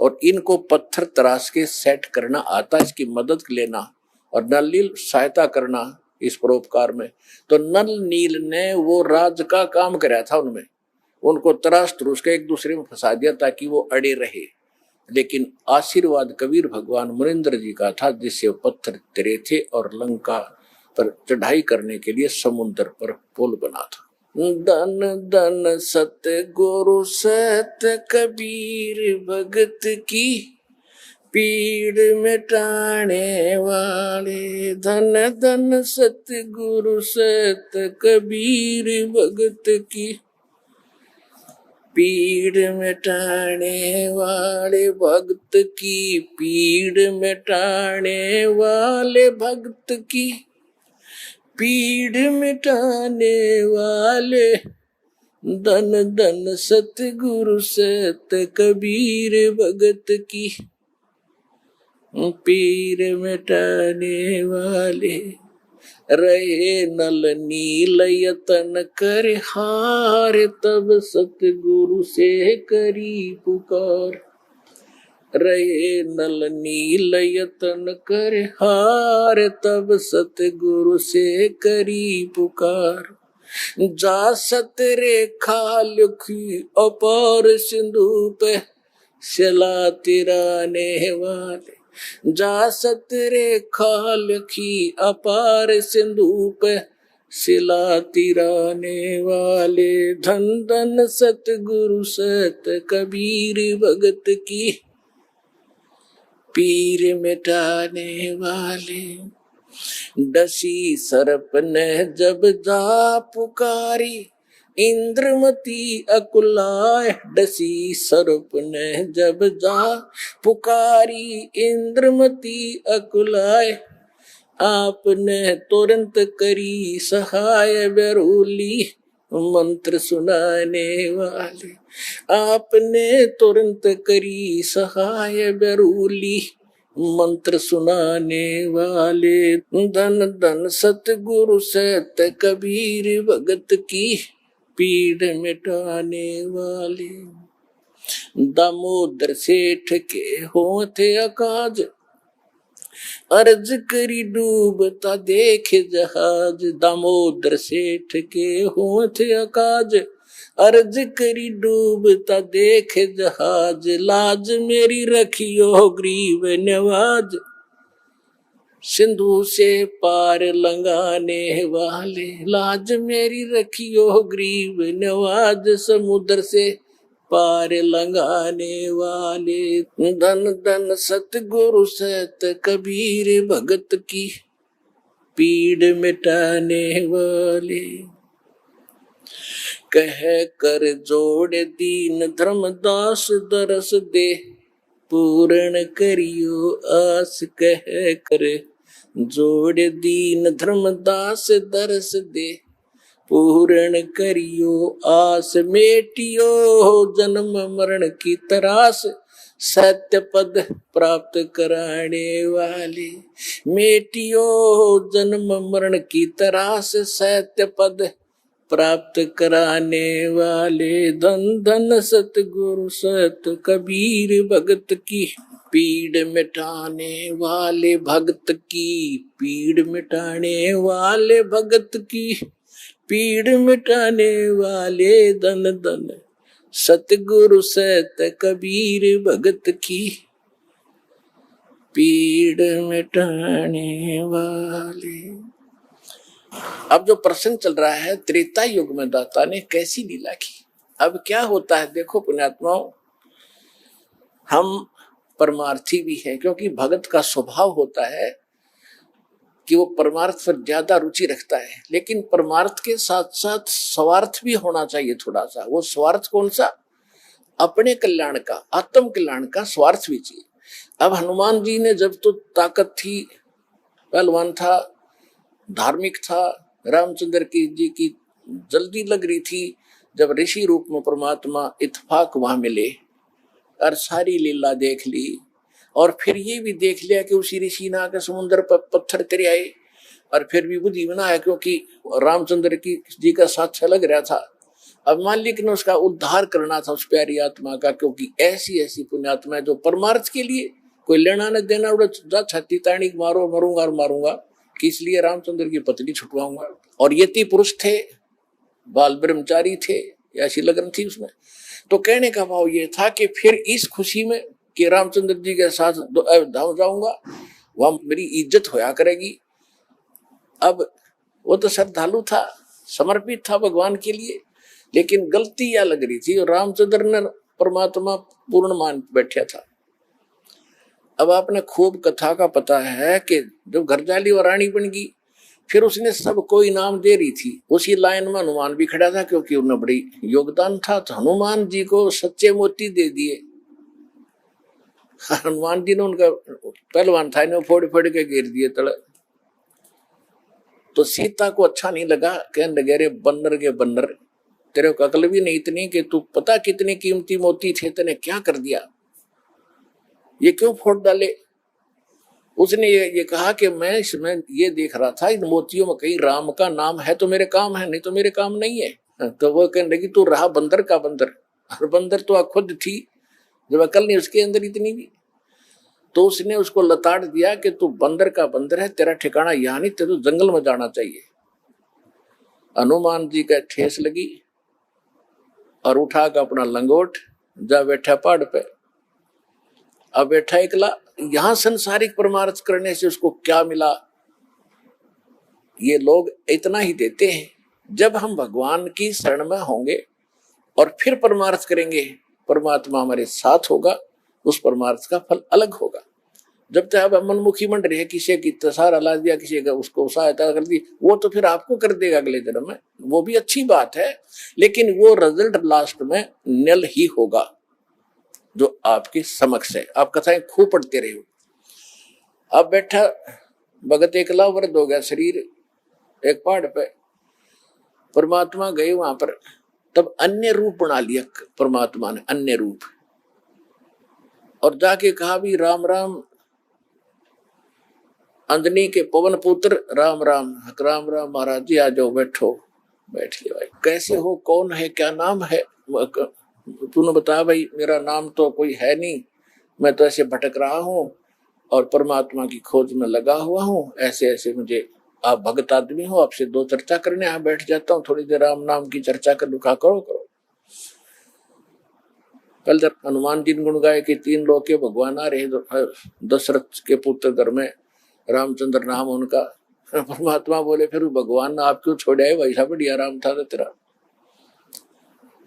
और इनको पत्थर तराश के सेट करना आता, इसकी मदद लेना और नल नील सहायता करना इस परोपकार में। तो नल नील ने वो राज का काम कराया था उनमें, उनको तराश तरूश के एक दूसरे में फंसा दिया ताकि वो अड़े रहे। लेकिन आशीर्वाद कबीर भगवान मुनिंद्र जी का था, जिससे वो पत्थर तरे थे और लंका पर चढ़ाई करने के लिए समुद्र पर पुल बना था। धन धन सत गुरु सत कबीर भगत की, पीड़ मिटाने वाले। धन धन सत गुरु सत कबीर भगत की, पीड़ मिटाने वाले भक्त की, पीड़ मिटाने वाले भक्त की, पीड़ मिटाने वाले। धन धन सतगुरु सत कबीर भगत की, पीड़ मिटाने वाले। रहे नल नील यतन कर हार, तब सतगुरु से करी पुकार। रहे नल नील यतन कर हार, तब सतगुरु से करी पुकार। जा सत रेखा लिखी अपार सिंधु पे, सिला तिराने वाले। जा सत रेखा लिखी अपार सिंधु पे, सिला तिराने वाले। धन धन सतगुरु सत कबीर भगत की, पीर मिटाने वाले। डसी सर्प ने जब जा पुकारी, इंद्रमती अकुलाए। डसी सर्प ने जब जा पुकारी, इंद्रमती अकुलाए। आपने तुरंत करी सहाय, बेरूली मंत्र सुनाने वाले। आपने तुरंत करी सहाय, बेरूली मंत्र सुनाने वाले। धन धन सतगुरु सत कबीर भगत की, पीड़ मिटाने वाले। दामोदर सेठ के होते अकाज, अर्ज करी डूबता देख जहाज। दामोदर सेठ के होते अकाज, अर्ज करी डूबता देख जहाज। लाज मेरी रखियो ग्रीव नवाज, सिंधु से पार लंगाने वाले। लाज मेरी रखियो ग्रीव नवाज, समुद्र से पार लंगाने वाले। धन धन सतगुरु सत कबीर भगत की, पीड़ मिटाने वाले। कह कर जोड़ दीन धर्मदास, दरस दे पूर्ण करियो आस। कह कर जोड़ दीन धर्मदास, दरस दे पूर्ण करियो आस। मेटियो जन्म मरण की तरास, सत्य पद प्राप्त कराने वाले। मेटियो जन्म मरण की तरास, सत्य पद प्राप्त कराने वाले। धन धन सतगुरु सत कबीर भगत की, पीड़ मिटाने वाले। भगत की पीड़ मिटाने वाले, भगत की पीड़ मिटाने वाले। धन धन सतगुरु सत कबीर भगत की, पीड़ मिटाने वाले। अब जो प्रसंग चल रहा है, त्रेता युग में दाता ने कैसी लीला की। अब क्या होता है देखो पुण्यात्माओं, हम परमार्थी भी हैं, क्योंकि भगत का स्वभाव होता है कि वो परमार्थ पर ज्यादा रुचि रखता है, लेकिन परमार्थ के साथ साथ स्वार्थ भी होना चाहिए थोड़ा सा। वो स्वार्थ कौन सा? अपने कल्याण का, आत्म कल्याण का स्वार्थ भी चाहिए। अब हनुमान जी ने जब तो ताकत थी, पहलवान था, धार्मिक था, रामचंद्र जी की जल्दी लग रही थी, जब ऋषि रूप में परमात्मा इत्फाक वहां मिले और सारी लीला देख ली, और फिर ये भी देख लिया कि उसी ऋषि ने आकर समुद्र पर पत्थर करे आए, और फिर भी बुद्धि बनाया क्योंकि रामचंद्र जी का साथ लग रहा था। अब मालिक ने उसका उद्धार करना था उस प्यारी आत्मा का, क्योंकि ऐसी ऐसी पुण्यात्मा है जो परमार्थ के लिए कोई लेना न देना, उड़ा छाती ताणी मारो, मरूंगा और मारूंगा कि इसलिए रामचंद्र की पत्नी छुटवाऊंगा। और यति पुरुष थे, बाल ब्रह्मचारी थे, ऐसी लगन थी उसमें। तो कहने का भाव ये था कि फिर इस खुशी में कि रामचंद्र जी के साथ धाम जाऊंगा, वहां मेरी इज्जत होया करेगी। अब वो तो श्रद्धालु था, समर्पित था भगवान के लिए, लेकिन गलती या लग रही थी, और रामचंद्र ने परमात्मा पूर्ण मान बैठा था। अब आपने खूब कथा का पता है कि जब घरजाली और रानी बन गई, फिर उसने सबको इनाम दे रही थी। उसी लाइन में हनुमान भी खड़ा था, क्योंकि उन्हें बड़ी योगदान था, तो हनुमान जी को सच्चे मोती दे दिए। हनुमान जी ने उनका पहलवान था, इन्हें फोड़ फोड़ के गिर दिए तले। तो सीता को अच्छा नहीं लगा, कहने लगे रे बन्नर के बन्नर, तेरे को अकल भी नहीं इतनी कि तू पता कितने कीमती मोती थे, तेने क्या कर दिया, ये क्यों फोड़ डाले। उसने ये कहा कि मैं इसमें ये देख रहा था इन मोतियों में कहीं राम का नाम है तो मेरे काम है, नहीं तो मेरे काम नहीं है। तो वो कहने लगी तू रहा बंदर का बंदर, और बंदर तो खुद थी, जब अकल नहीं उसके अंदर इतनी भी। तो उसने उसको लताड़ दिया कि तू बंदर का बंदर है, तेरा ठिकाना यहाँ नहीं, तेरे तो जंगल में जाना चाहिए। हनुमान जी का ठेस लगी और उठा कर अपना लंगोट जा बैठा पहाड़ पे। अब बैठा एकला, यहां संसारिक परमार्थ करने से उसको क्या मिला, ये लोग इतना ही देते हैं। जब हम भगवान की शरण में होंगे और फिर परमार्थ करेंगे, परमात्मा हमारे साथ होगा, उस परमार्थ का फल अलग होगा। जब तक आप मनमुखी मंड रहे, किसी की सहारा ला दिया, किसी का उसको सहायता कर दी, वो तो फिर आपको कर देगा अगले जन्म में, वो भी अच्छी बात है, लेकिन वो रिजल्ट लास्ट में नल ही होगा जो आपके समक्ष है। आप कथाएं खूब पढ़ते रहे हो। अब बैठा भगत एकला, वृद्ध हो गया शरीर, एक पहाड़ पे। परमात्मा गए वहां पर, तब अन्य रूप बना लिया परमात्मा ने, अन्य रूप, और जाके कहा भी राम राम, अंजनी के पवन पुत्र राम राम। राम राम महाराज जी आ जाओ, बैठो। बैठ लिया। भाई कैसे हो, कौन है, क्या नाम है? तूने बताया भाई मेरा नाम तो कोई है नहीं, मैं तो ऐसे भटक रहा हूँ और परमात्मा की खोज में लगा हुआ हूँ, ऐसे ऐसे मुझे, आप भगत आदमी हो, आपसे दो चर्चा करने यहाँ बैठ जाता हूँ, थोड़ी देर राम नाम की चर्चा कर लुका, करो करो। कल जब हनुमान जी ने गुण गाए कि तीन लोग के भगवान आ रहे, दशरथ के पुत्र घर में रामचंद्र नाम उनका। परमात्मा बोले फिर भगवान ने आप क्यों छोड़े है, वैसा बढ़िया राम था तो तेरा,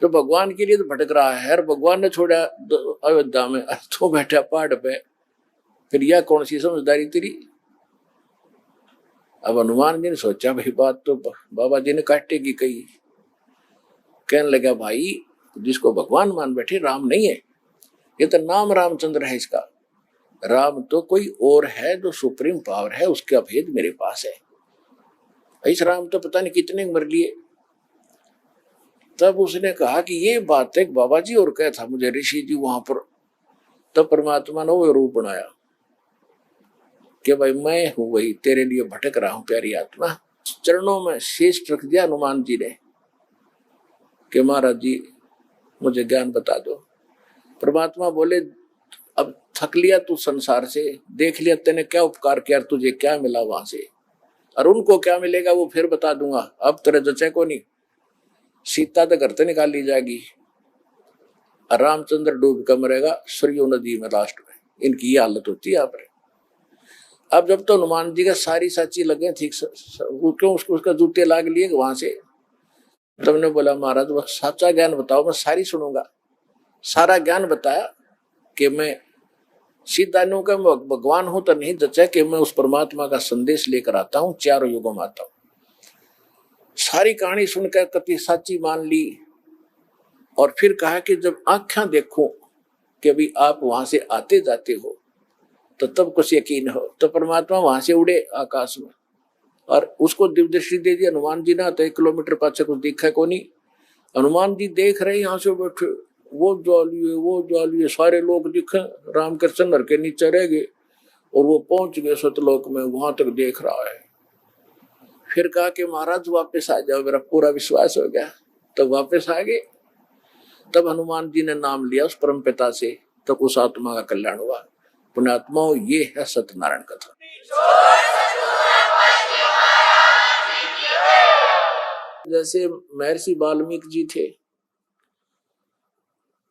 तो भगवान के लिए तो भटक रहा है, भगवान ने छोड़ा अयोध्या में, तो बैठा पहाड़ पे, फिर यह कौन सी समझदारी तेरी? अब हनुमान जी ने सोचा भाई बात तो बाबा जी ने काटे की कही। कहने लगा भाई जिसको भगवान मान बैठे, राम नहीं है, ये तो नाम रामचंद्र है इसका। राम तो कोई और है जो सुप्रीम पावर है, उसका भेद मेरे पास है। इस राम तो पता नहीं कितने मर लिए। तब उसने कहा कि ये बात है बाबा जी, और क्या था मुझे ऋषि जी वहां पर। तब परमात्मा ने वो रूप बनाया कि भाई मैं हूं वही, तेरे लिए भटक रहा हूं प्यारी आत्मा। चरणों में शीश रख दिया हनुमान जी ने कि महाराज जी मुझे ज्ञान बता दो। परमात्मा बोले अब थक लिया तू संसार से, देख लिया तेने क्या उपकार किया, तुझे क्या मिला वहां से, और उनको क्या मिलेगा वो फिर बता दूंगा, अब तेरे जचे को नहीं। सीता तो घर से निकाल ली जाएगी, और रामचंद्र डूब कर मरेगा सरयू नदी में लास्ट में। इनकी ये हालत होती है यहाँ पर। अब जब तो हनुमान जी का सारी साची लगे थी, क्यों उसका जूते लाग लिए वहां से। तब ने बोला महाराज वह सच्चा ज्ञान बताओ, मैं सारी सुनूंगा। सारा ज्ञान बताया कि मैं सीधा नु का भगवान हूं तो नहीं जचा कि मैं उस परमात्मा का संदेश लेकर आता हूँ, चारों युगों में आता हूँ। सारी कहानी सुनकर कति साची मान ली, और फिर कहा कि जब आंखें देखूं कि अभी आप वहां से आते जाते हो तो तब कुछ यकीन हो। तो परमात्मा वहां से उड़े आकाश में, और उसको दिव्य दृष्टि दे दी हनुमान जी ना, तो 1 किलोमीटर पाछे कुछ दिखा को नहीं। हनुमान जी देख रहे यहाँ से बैठे, वो ज्वालिए सारे लोग दिखे, राम कृष्ण नर के नीचे रह गए, और वो पहुंच गए सतलोक में, वहां तक देख रहा है। फिर कहा कि महाराज वापस आ जाओ, मेरा पूरा विश्वास हो गया। तब वापस आ गए। तब हनुमान जी ने नाम लिया उस परम पिता से, तब उस आत्मा का कल्याण हुआ। पुण्यात्मा ये है सत्यनारायण कथा। जैसे महर्षि वाल्मीकि जी थे,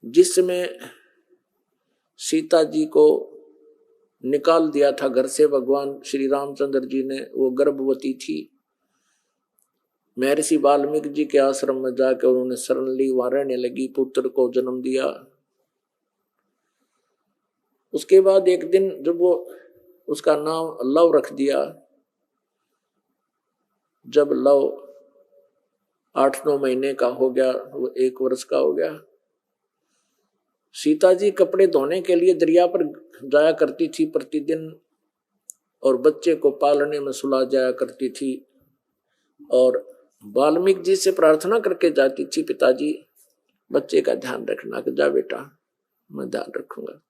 जिस समय सीता जी को निकाल दिया था घर से भगवान श्री रामचंद्र जी ने, वो गर्भवती थी। महर्षि वाल्मीकि जी के आश्रम में जाकर उन्होंने शरण ली, वहां रहने लगी, पुत्र को जन्म दिया। उसके बाद एक दिन जब वो उसका नाम लव रख दिया, जब लव 8-9 महीने का हो गया, वो 1 वर्ष का हो गया, सीता जी कपड़े धोने के लिए दरिया पर जाया करती थी प्रतिदिन, और बच्चे को पालने में सुला जाया करती थी, और वाल्मीकि जी से प्रार्थना करके जाती थी, पिताजी बच्चे का ध्यान रखना। कि जा बेटा मैं ध्यान रखूंगा।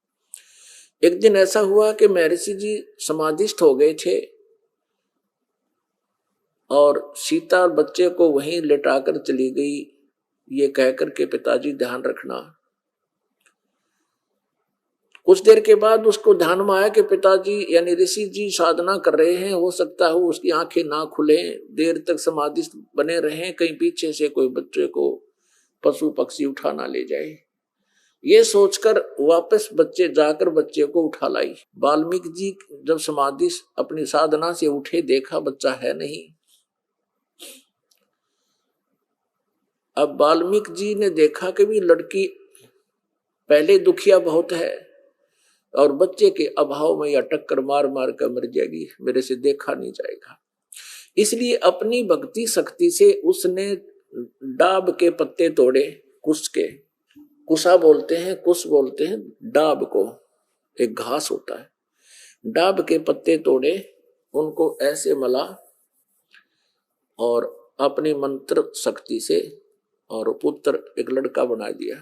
एक दिन ऐसा हुआ कि महर्षि जी समाधिस्थ हो गए थे और सीता और बच्चे को वहीं लेटाकर चली गई, ये कहकर के पिताजी ध्यान रखना। कुछ देर के बाद उसको ध्यान में आया कि पिताजी यानी ऋषि जी साधना कर रहे हैं, हो सकता है उसकी आंखें ना खुले, देर तक समाधि बने रहे, कहीं पीछे से कोई बच्चे को पशु पक्षी उठा ना ले जाए। ये सोचकर वापस बच्चे जाकर बच्चे को उठा लाई। वाल्मीकि जी जब समाधि अपनी साधना से उठे, देखा बच्चा है नहीं। अब वाल्मीकि जी ने देखा कि भी लड़की पहले दुखिया बहुत है और बच्चे के अभाव में या टक्कर मार मार कर मर जाएगी, मेरे से देखा नहीं जाएगा। इसलिए अपनी भक्ति शक्ति से उसने डाब के पत्ते तोड़े, कुश के, कुशा बोलते हैं, कुश बोलते हैं डाब को, एक घास होता है, डाब के पत्ते तोड़े, उनको ऐसे मला और अपनी मंत्र शक्ति से और पुत्र एक लड़का बना दिया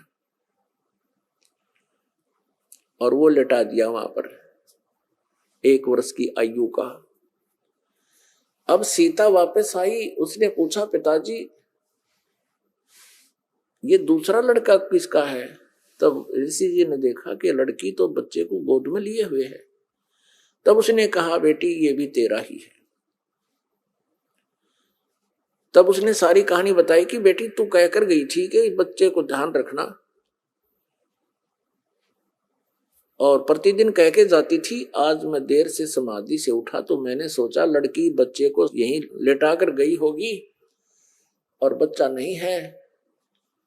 और वो लेटा दिया वहां पर 1 वर्ष की आयु का। अब सीता वापस आई, उसने पूछा पिताजी ये दूसरा लड़का किसका है? तब ऋषि जी ने देखा कि लड़की तो बच्चे को गोद में लिए हुए है। तब उसने कहा बेटी ये भी तेरा ही है। तब उसने सारी कहानी बताई कि बेटी तू कहकर गई थी कि बच्चे को ध्यान रखना और प्रतिदिन कह के जाती थी, आज मैं देर से समाधि से उठा तो मैंने सोचा लड़की बच्चे को यहीं लेटा कर गई होगी और बच्चा नहीं है,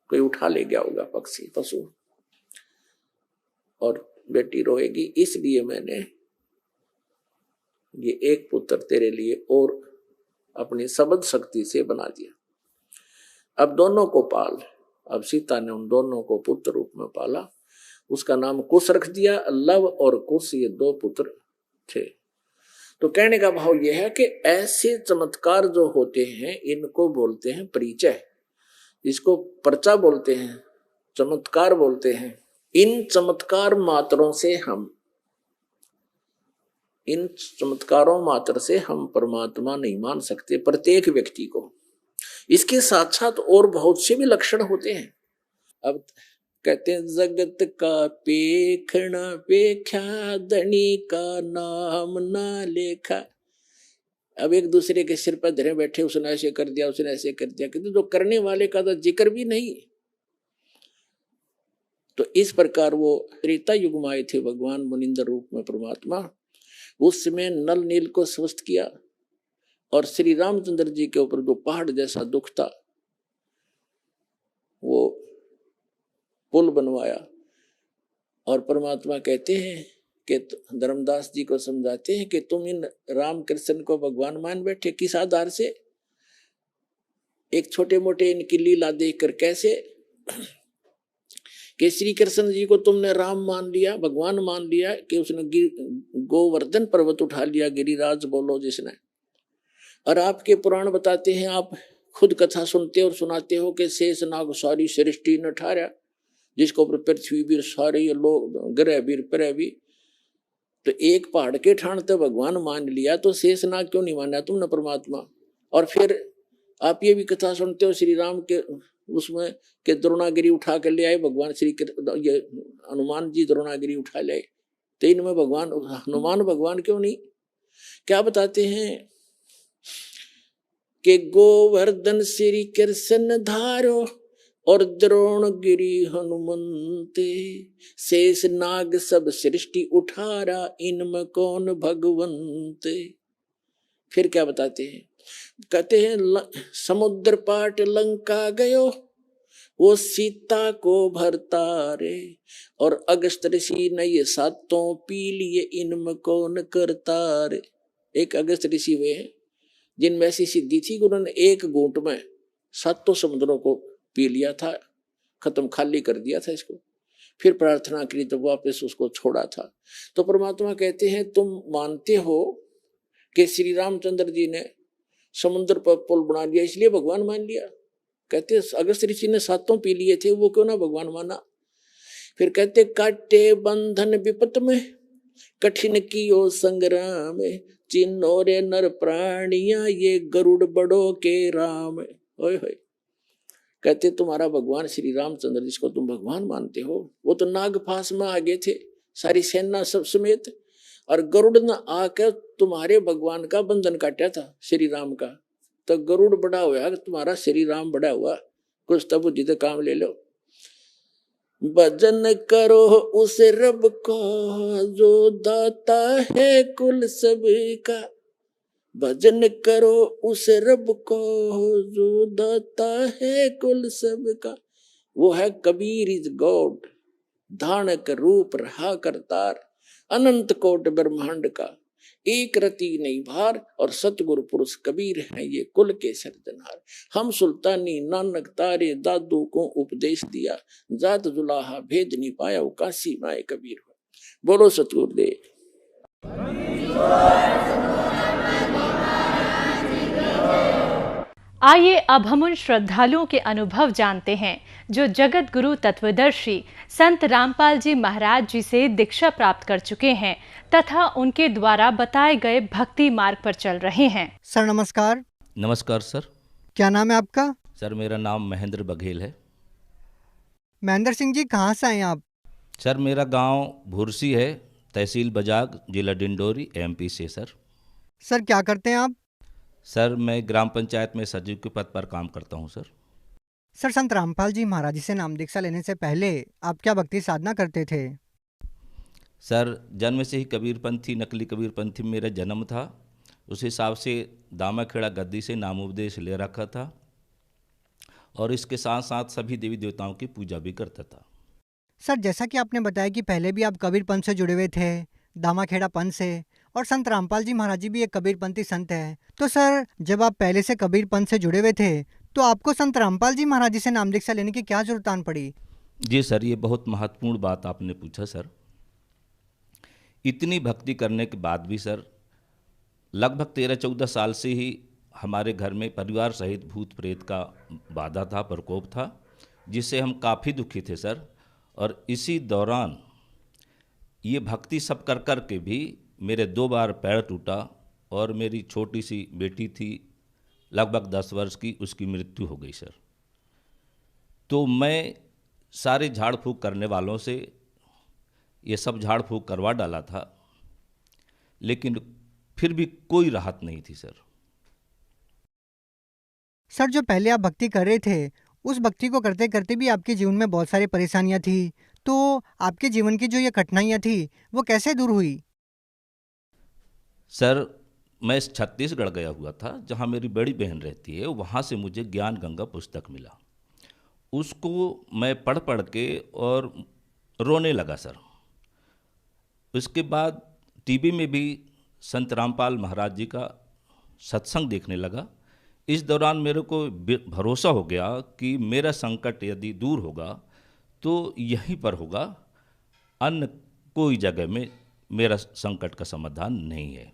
कोई उठा ले गया होगा पक्षी पशु और बेटी रोएगी, इसलिए मैंने ये एक पुत्र तेरे लिए और अपनी सबद शक्ति से बना दिया। अब दोनों को पाल। अब सीता ने उन दोनों को पुत्र रूप में पाला, उसका नाम कुश रख दिया। लव और कुश ये 2 पुत्र थे। तो कहने का भाव यह है कि ऐसे चमत्कार जो होते हैं इनको बोलते हैं परिचय, इसको पर्चा बोलते हैं, चमत्कार बोलते हैं। इन चमत्कार मात्रों से इन चमत्कारों मात्र से हम परमात्मा नहीं मान सकते प्रत्येक व्यक्ति को। इसके साथ साथ और बहुत से भी लक्षण होते हैं। अब कहते हैं जगत का पेखना पेख्या धनी का नाम ना लेखा। अब एक दूसरे के सिर पर धरे बैठे, उसने ऐसे कर दिया, उसने ऐसे कर दिया, किंतु जो करने वाले का तो जिक्र भी नहीं। तो इस प्रकार वो त्रेता युग में आए थे भगवान मुनिंदर रूप में परमात्मा। उस समय नल नील को स्वस्थ किया और श्री रामचंद्र जी के ऊपर जो पहाड़ जैसा दुख था वो पुल बनवाया। और परमात्मा कहते हैं कि धर्मदास जी को समझाते हैं कि तुम इन राम कृष्ण को भगवान मान बैठे, किस आधार से? एक छोटे मोटे इनकी लीला देखकर। कैसे कि श्री कृष्ण जी को तुमने राम मान लिया, भगवान मान लिया कि उसने गोवर्धन पर्वत उठा लिया, गिरिराज बोलो जिसने। और आपके पुराण बताते हैं, आप खुद कथा सुनते और सुनाते हो कि शेष नाग सारी सृष्टि न ठारा, जिसको ऊपर पृथ्वी भी सारे लोग ग्रह भी प्रह भी। तो एक पहाड़ के ठाण तो भगवान मान लिया, तो शेष नाग क्यों नहीं माना तुमने परमात्मा? और फिर आप ये भी कथा सुनते हो श्री राम के उसमें के द्रोणागिरी उठा कर ले आए भगवान श्री ये हनुमान जी द्रोणागिरी उठा ले आए। तो इनमें भगवान हनुमान भगवान क्यों नहीं? क्या बताते हैं कि गोवर्धन श्री कृष्ण धारो और द्रोणगिरी हनुमंते, शेष नाग सब सृष्टि उठारा, इनमें कौन भगवंते। फिर क्या बताते हैं? कहते हैं समुद्र पाट लंका गयो, वो सीता को भरता रे, और अगस्त ऋषि ने ये 7 पी लिए, इनमें कौन करता रे। एक अगस्त ऋषि वे हैं जिनमें ऐसी सिद्धि थी कि उन्होंने एक घूंट में 7 समुद्रों को पी लिया था, खत्म खाली कर दिया था इसको। फिर प्रार्थना करी तो वापस उसको छोड़ा था। तो परमात्मा कहते हैं तुम मानते हो कि श्री रामचंद्र जी ने समुद्र पर पुल बना लिया इसलिए भगवान मान लिया। कहते अगस्त ऋषि ने 7 पी लिए थे, वो क्यों ना भगवान माना। फिर कहते काटे बंधन विपत में, कठिन कियो संग्राम, चिन्हो रे नर प्राणिया, ये गरुड़ बड़ो के राम। ओए होए, कहते तुम्हारा भगवान श्री रामचंद्र, जिसको तुम भगवान मानते हो, वो तो नागपाश में आगे थे सारी सेना सब समेत, और गरुड़ ने आकर तुम्हारे भगवान का बंधन काटा था श्री राम का। तो गरुड़ बड़ा हुआ, तुम्हारा श्री राम बड़ा हुआ, कुछ तो बुद्धि तो काम ले लो। भजन करो उस रब को जो दाता है कुल सबका, भजन करो उस रब को जो दाता है कुल सबका। वो है कबीर इज गॉड, धानक रूप रहा करतार, अनंत कोट ब्रह्मांड का, एक रति नहीं भार, और सतगुरु पुरुष कबीर हैं ये कुल के सर्जनहार। हम सुल्तानी नानक तारे दादू को उपदेश दिया, जात जुलाहा भेद नहीं पाया, वो काशी माए कबीर हो। बोलो सतगुरुदेव। आइए अब हम उन श्रद्धालुओं के अनुभव जानते हैं जो जगत गुरु तत्वदर्शी संत रामपाल जी महाराज जी से दीक्षा प्राप्त कर चुके हैं तथा उनके द्वारा बताए गए भक्ति मार्ग पर चल रहे हैं। सर नमस्कार। नमस्कार सर। क्या नाम है आपका? सर मेरा नाम महेंद्र बघेल है। महेंद्र सिंह जी, कहाँ से आए आप? सर मेरा गांव भुरसी है, तहसील बजाग, जिला डिंडोरी, एमपी से सर। सर क्या करते हैं आप? सर मैं ग्राम पंचायत में सचिव के पद पर काम करता हूं सर। सर संत रामपाल जी महाराज जी से नाम दीक्षा लेने से पहले आप क्या भक्ति साधना करते थे? सर जन्म से ही कबीरपंथी, नकली कबीरपंथी मेरा जन्म था। उस हिसाब से दामाखेड़ा गद्दी से नामोपदेश ले रखा था और इसके साथ साथ सभी देवी देवताओं की पूजा भी करता था। सर जैसा कि आपने बताया कि पहले भी आप कबीर पंथ से जुड़े हुए थे, दामाखेड़ा पंथ से, और संत रामपाल जी महाराज जी भी एक कबीरपंथी संत है। तो सर जब आप पहले से कबीर पंथ से जुड़े हुए थे तो आपको संत रामपाल जी महाराज जी से नाम दीक्षा लेने की क्या जरूरत आन पड़ी? जी सर, ये बहुत महत्वपूर्ण बात आपने पूछा सर। इतनी भक्ति करने के बाद भी सर लगभग 13-14 साल से ही हमारे घर में परिवार सहित भूत प्रेत का बाधा था, प्रकोप था, जिससे हम काफ़ी दुखी थे सर। और इसी दौरान ये भक्ति सब कर कर के भी मेरे 2 बार पैर टूटा और मेरी छोटी सी बेटी थी लगभग 10 वर्ष की, उसकी मृत्यु हो गई सर। तो मैं सारे झाड़ फूँक करने वालों से ये सब झाड़ फूँक करवा डाला था, लेकिन फिर भी कोई राहत नहीं थी सर। सर जो पहले आप भक्ति कर रहे थे उस भक्ति को करते करते भी आपके जीवन में बहुत सारी परेशानियां थी, तो आपके जीवन की जो ये कठिनाइयां थी वो कैसे दूर हुई? सर मैं छत्तीसगढ़ गया हुआ था जहाँ मेरी बड़ी बहन रहती है, वहाँ से मुझे ज्ञान गंगा पुस्तक मिला। उसको मैं पढ़ पढ़ के और रोने लगा सर। उसके बाद टीवी में भी संत रामपाल महाराज जी का सत्संग देखने लगा। इस दौरान मेरे को भरोसा हो गया कि मेरा संकट यदि दूर होगा तो यहीं पर होगा, अन्य कोई जगह में मेरा संकट का समाधान नहीं है।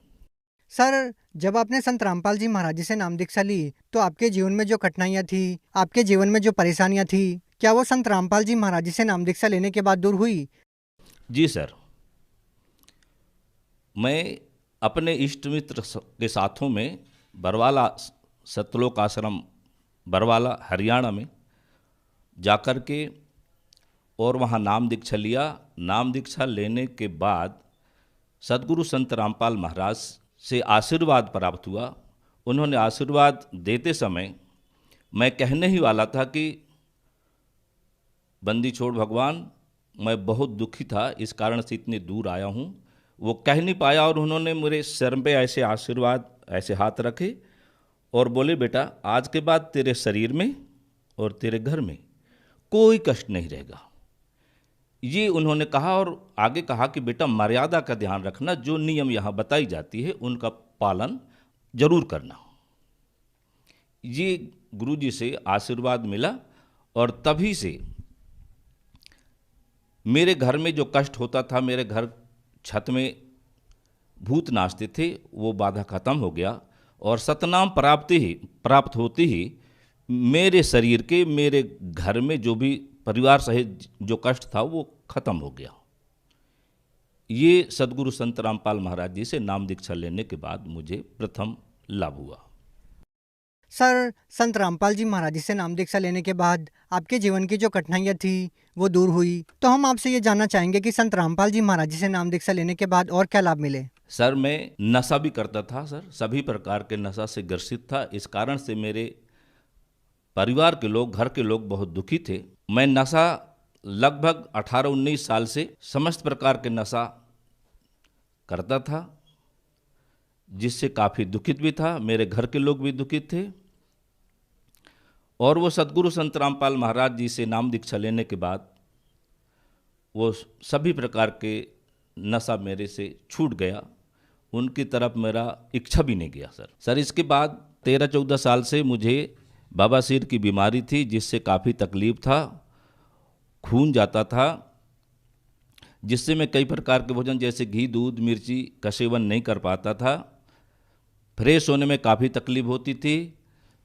सर जब आपने संत रामपाल जी महाराज जी से नाम दीक्षा ली तो आपके जीवन में जो कठिनाइयां थी, आपके जीवन में जो परेशानियां थी, क्या वो संत रामपाल जी महाराज जी से नाम दीक्षा लेने के बाद दूर हुई? जी सर, मैं अपने इष्ट मित्र के साथों में बरवाला सतलोक आश्रम बरवाला हरियाणा में जाकर के और वहाँ नाम दीक्षा लिया। नाम दीक्षा लेने के बाद सद्गुरु संत रामपाल महाराज से आशीर्वाद प्राप्त हुआ। उन्होंने आशीर्वाद देते समय मैं कहने ही वाला था कि बंदी छोड़ भगवान, मैं बहुत दुखी था, इस कारण से इतने दूर आया हूँ। वो कह नहीं पाया और उन्होंने मेरे सिर पे ऐसे आशीर्वाद, ऐसे हाथ रखे और बोले, बेटा आज के बाद तेरे शरीर में और तेरे घर में कोई कष्ट नहीं रहेगा। ये उन्होंने कहा और आगे कहा कि बेटा मर्यादा का ध्यान रखना, जो नियम यहाँ बताई जाती है उनका पालन जरूर करना। ये गुरुजी से आशीर्वाद मिला और तभी से मेरे घर में जो कष्ट होता था, मेरे घर छत में भूत नाचते थे, वो बाधा खत्म हो गया और सतनाम प्राप्त होते ही मेरे शरीर के, मेरे घर में जो भी परिवार सहित जो कष्ट था वो खत्म हो गया। ये सदगुरु संत रामपाल महाराज जी से नाम दीक्षा लेने के बाद मुझे प्रथम लाभ हुआ। सर, संत रामपाल जी महाराज जी से नाम दीक्षा लेने के बाद आपके जीवन की जो कठिनाइयाँ थी वो दूर हुई, तो हम आपसे ये जानना चाहेंगे कि संत रामपाल जी महाराज जी से नाम दीक्षा लेने के बाद और क्या लाभ मिले। सर, मैं नशा भी करता था सर, सभी प्रकार के नशा से ग्रसित था। इस कारण से मेरे परिवार के लोग, घर के लोग बहुत दुखी थे। मैं नशा लगभग 18-19 साल से समस्त प्रकार के नशा करता था, जिससे काफ़ी दुखित भी था। मेरे घर के लोग भी दुखित थे। और वो सदगुरु संत रामपाल महाराज जी से नाम दीक्षा लेने के बाद वो सभी प्रकार के नशा मेरे से छूट गया, उनकी तरफ मेरा इच्छा भी नहीं गया सर। इसके बाद 13-14 साल से मुझे बवासीर की बीमारी थी, जिससे काफ़ी तकलीफ था। खून जाता था, जिससे मैं कई प्रकार के भोजन जैसे घी, दूध, मिर्ची का सेवन नहीं कर पाता था। फ्रेश होने में काफ़ी तकलीफ होती थी।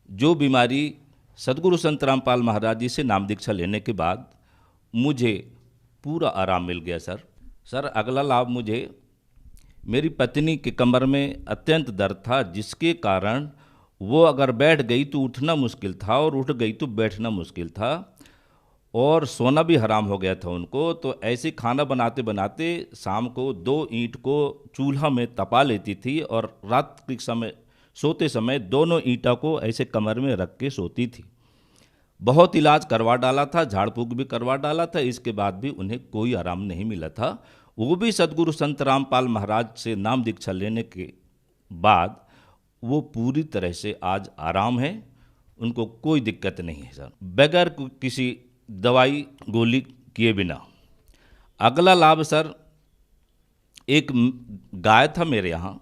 जो बीमारी सदगुरु संत रामपाल महाराज जी से नाम दीक्षा लेने के बाद मुझे पूरा आराम मिल गया सर। अगला लाभ मुझे, मेरी पत्नी के कमर में अत्यंत दर्द था, जिसके कारण वो अगर बैठ गई तो उठना मुश्किल था और उठ गई तो बैठना मुश्किल था और सोना भी हराम हो गया था उनको। तो ऐसे खाना बनाते बनाते शाम को 2 ईंट को चूल्हा में तपा लेती थी और रात के समय सोते समय दोनों ईंटा को ऐसे कमर में रख के सोती थी। बहुत इलाज करवा डाला था, झाड़ फूक भी करवा डाला था, इसके बाद भी उन्हें कोई आराम नहीं मिला था। वो भी सदगुरु संत रामपाल महाराज से नाम दीक्षा लेने के बाद वो पूरी तरह से आज आराम है, उनको कोई दिक्कत नहीं है सर, बगैर किसी दवाई गोली किए बिना। अगला लाभ सर, एक गाय था मेरे यहाँ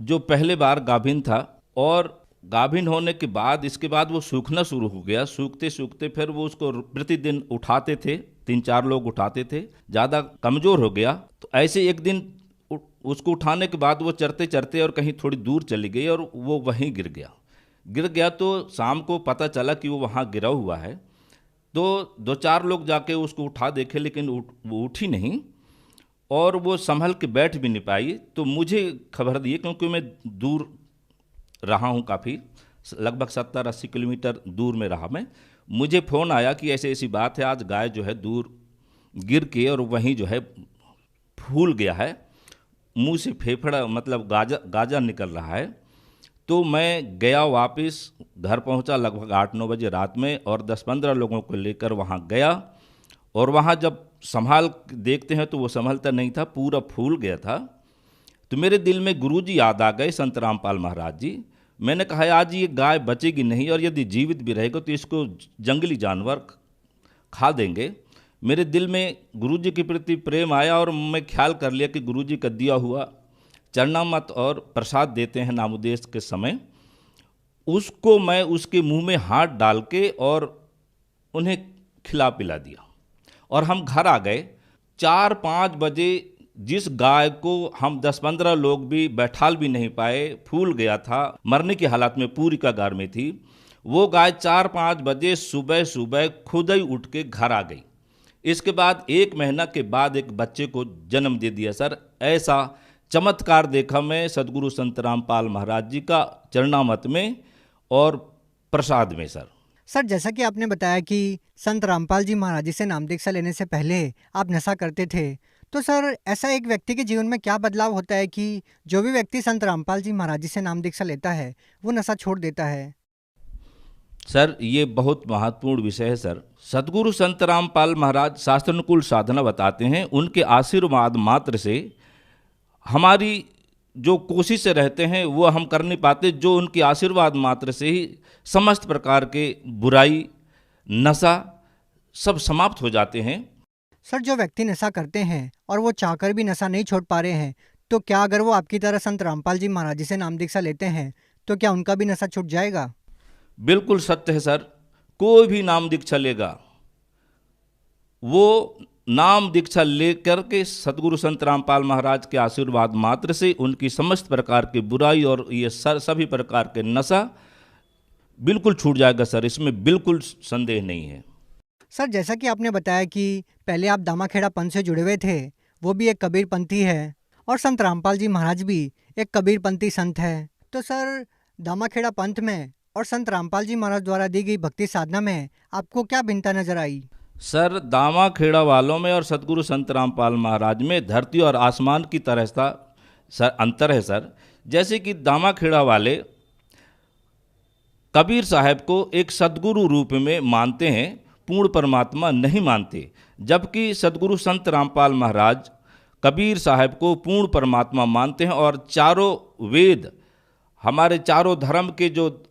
जो पहले बार गाभिन था और गाभिन होने के बाद इसके बाद वो सूखना शुरू हो गया। सूखते सूखते फिर वो उसको प्रतिदिन उठाते थे, 3-4 लोग उठाते थे, ज़्यादा कमज़ोर हो गया। तो ऐसे एक दिन उसको उठाने के बाद वो चरते चरते और कहीं थोड़ी दूर चली गई और वो वहीं गिर गया। तो शाम को पता चला कि वो वहाँ गिरा हुआ है। तो 2-4 लोग जाके उसको उठा देखे, लेकिन वो उठी नहीं और वो संभल के बैठ भी नहीं पाई। तो मुझे खबर दी, क्योंकि मैं दूर रहा हूँ काफ़ी, लगभग 70-80 किलोमीटर दूर में रहा मैं। मुझे फ़ोन आया कि ऐसे ऐसी बात है, आज गाय जो है दूर गिर के और वहीं जो है फूल गया है, मुंह से फेफड़ा मतलब गाजा निकल रहा है। तो मैं गया, वापस घर पहुंचा लगभग 8-9 बजे रात में और 10-15 लोगों को लेकर वहां गया। और वहां जब संभाल देखते हैं तो वो संभलता नहीं था, पूरा फूल गया था। तो मेरे दिल में गुरुजी याद आ गए, संत रामपाल महाराज जी। मैंने कहा आज ये गाय बचेगी नहीं और यदि जीवित भी रहेगा तो इसको जंगली जानवर खा देंगे। मेरे दिल में गुरुजी के प्रति प्रेम आया और मैं ख्याल कर लिया कि गुरुजी का दिया हुआ चरणामृत और प्रसाद देते हैं नामोदेश के समय, उसको मैं उसके मुंह में हाथ डाल के और उन्हें खिला पिला दिया और हम घर आ गए। 4-5 बजे जिस गाय को हम 10-15 लोग भी बैठाल भी नहीं पाए, फूल गया था, मरने की हालत में पूरी का गार में थी, वो गाय 4-5 बजे सुबह खुद ही उठ के घर आ गई। इसके बाद 1 महीना के बाद एक बच्चे को जन्म दे दिया सर। ऐसा चमत्कार देखा मैं सदगुरु संत रामपाल महाराज जी का चरणामृत में और प्रसाद में सर। जैसा कि आपने बताया कि संत रामपाल जी महाराज जी से नाम दीक्षा लेने से पहले आप नशा करते थे, तो सर ऐसा एक व्यक्ति के जीवन में क्या बदलाव होता है कि जो भी व्यक्ति संत रामपाल जी महाराज जी से नाम दीक्षा लेता है वो नशा छोड़ देता है? सर ये बहुत महत्वपूर्ण विषय है सर। सदगुरु संत रामपाल महाराज शास्त्रानुकूल साधना बताते हैं, उनके आशीर्वाद मात्र से हमारी जो कोशिश से रहते हैं वो हम कर नहीं पाते, जो उनके आशीर्वाद मात्र से ही समस्त प्रकार के बुराई, नशा सब समाप्त हो जाते हैं। सर जो व्यक्ति नशा करते हैं और वो चाहकर भी नशा नहीं छोड़ पा रहे हैं, तो क्या अगर वो आपकी तरह संत रामपाल जी महाराज जी से नाम दीक्षा लेते हैं तो क्या उनका भी नशा छूट जाएगा? बिल्कुल सत्य है सर। कोई भी नाम दीक्षा लेगा, वो नाम दीक्षा लेकर के सदगुरु संत रामपाल महाराज के आशीर्वाद मात्र से उनकी समस्त प्रकार की बुराई और ये सभी प्रकार के नशा बिल्कुल छूट जाएगा सर, इसमें बिल्कुल संदेह नहीं है। सर जैसा कि आपने बताया कि पहले आप दामाखेड़ा पंथ से जुड़े हुए थे वो भी एक कबीरपंथी है और संत रामपाल जी महाराज भी एक कबीरपंथी संत है। तो सर, दामाखेड़ा पंथ में और संत रामपाल जी महाराज द्वारा दी गई भक्ति साधना में आपको क्या भिन्नता नजर आई? सर, दामाखेड़ा वालों में और सदगुरु संत रामपाल महाराज में धरती और आसमान की तरह सा सर अंतर है सर। जैसे कि दामाखेड़ा वाले कबीर साहब को एक सदगुरु रूप में मानते हैं, पूर्ण परमात्मा नहीं मानते, जबकि सदगुरु संत रामपाल महाराज कबीर साहब को पूर्ण परमात्मा मानते हैं और चारों वेद, हमारे चारों धर्म के जो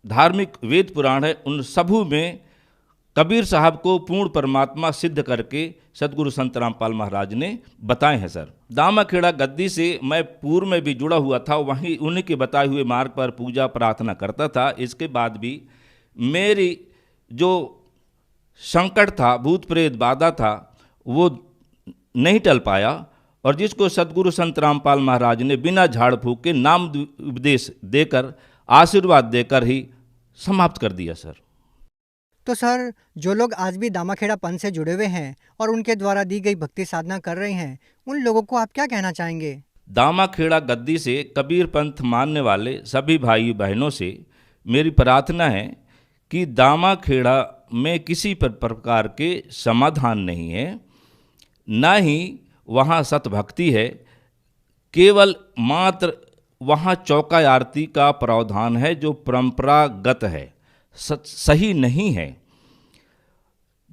धार्मिक वेद पुराण है उन सबू में कबीर साहब को पूर्ण परमात्मा सिद्ध करके सदगुरु संत रामपाल महाराज ने बताए हैं सर। दामाखेड़ा गद्दी से मैं पूर्व में भी जुड़ा हुआ था, वहीं उन्हीं के बताए हुए मार्ग पर पूजा प्रार्थना करता था। इसके बाद भी मेरी जो संकट था, भूत प्रेत बाधा था, वो नहीं टल पाया और जिसको सदगुरु संत रामपाल महाराज ने बिना झाड़ फूक के नाम उपदेश देकर, आशीर्वाद देकर ही समाप्त कर दिया सर। तो सर, जो लोग आज भी दामाखेड़ा पंथ से जुड़े हुए हैं और उनके द्वारा दी गई भक्ति साधना कर रहे हैं, उन लोगों को आप क्या कहना चाहेंगे? दामाखेड़ा गद्दी से कबीर पंथ मानने वाले सभी भाई बहनों से मेरी प्रार्थना है कि दामाखेड़ा में किसी प्रकार के समाधान नहीं है, न ही वहाँ सतभक्ति है, केवल मात्र वहाँ चौका आरती का प्रावधान है जो परंपरागत है, सही नहीं है।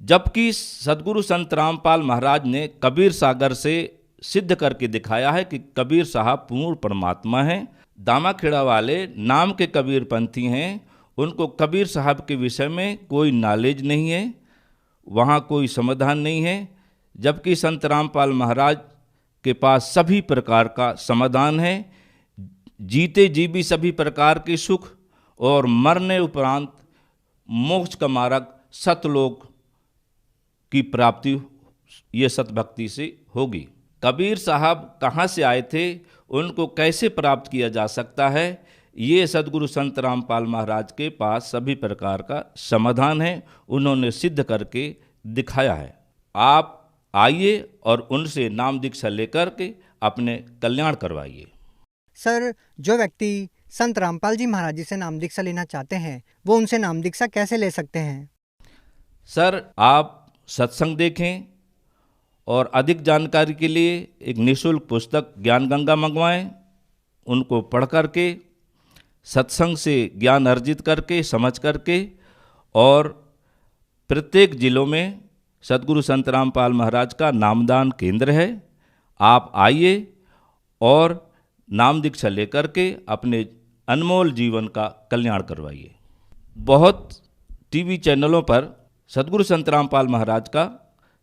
जबकि सदगुरु संत रामपाल महाराज ने कबीर सागर से सिद्ध करके दिखाया है कि कबीर साहब पूर्ण परमात्मा हैं। दामाखेड़ा वाले नाम के कबीर पंथी हैं, उनको कबीर साहब के विषय में कोई नॉलेज नहीं है, वहाँ कोई समाधान नहीं है, जबकि संत रामपाल महाराज के पास सभी प्रकार का समाधान है। जीते जी भी सभी प्रकार के सुख और मरने उपरांत मोक्ष का मार्ग सतलोक की प्राप्ति ये सतभक्ति से होगी। कबीर साहब कहाँ से आए थे, उनको कैसे प्राप्त किया जा सकता है, ये सदगुरु संत रामपाल महाराज के पास सभी प्रकार का समाधान है, उन्होंने सिद्ध करके दिखाया है। आप आइए और उनसे नाम दीक्षा लेकर के अपने कल्याण करवाइए। सर, जो व्यक्ति संत रामपाल जी महाराज जी से नाम दीक्षा लेना चाहते हैं, वो उनसे नाम दीक्षा कैसे ले सकते हैं? सर, आप सत्संग देखें और अधिक जानकारी के लिए एक निःशुल्क पुस्तक ज्ञान गंगा मंगवाएं, उनको पढ़ करके सत्संग से ज्ञान अर्जित करके, समझ करके, और प्रत्येक जिलों में सदगुरु संत रामपाल महाराज का नामदान केंद्र है। आप आइए और नाम दीक्षा लेकर के अपने अनमोल जीवन का कल्याण करवाइए। बहुत टीवी चैनलों पर सदगुरु संत रामपाल महाराज का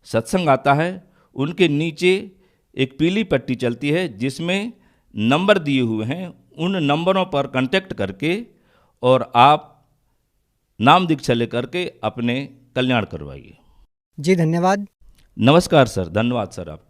सत्संग आता है, उनके नीचे एक पीली पट्टी चलती है जिसमें नंबर दिए हुए हैं, उन नंबरों पर कांटेक्ट करके और आप नाम दीक्षा लेकर के अपने कल्याण करवाइए। जी धन्यवाद। नमस्कार सर, धन्यवाद सर आपको।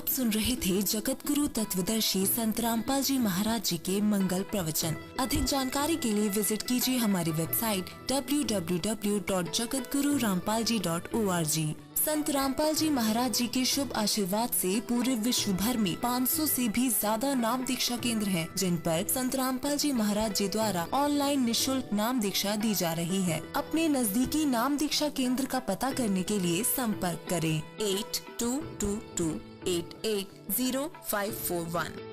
सुन रहे थे जगत गुरु तत्वदर्शी संत रामपाल जी महाराज जी के मंगल प्रवचन। अधिक जानकारी के लिए विजिट कीजिए हमारी वेबसाइट www.jagatgururampalji.org। संत रामपाल जी महाराज जी के शुभ आशीर्वाद से पूरे विश्व भर में 500 से भी ज्यादा नाम दीक्षा केंद्र हैं, जिन पर संत रामपाल जी महाराज जी द्वारा ऑनलाइन निःशुल्क नाम दीक्षा दी जा रही है। अपने नजदीकी नाम दीक्षा केंद्र का पता करने के लिए संपर्क करें 8222880541।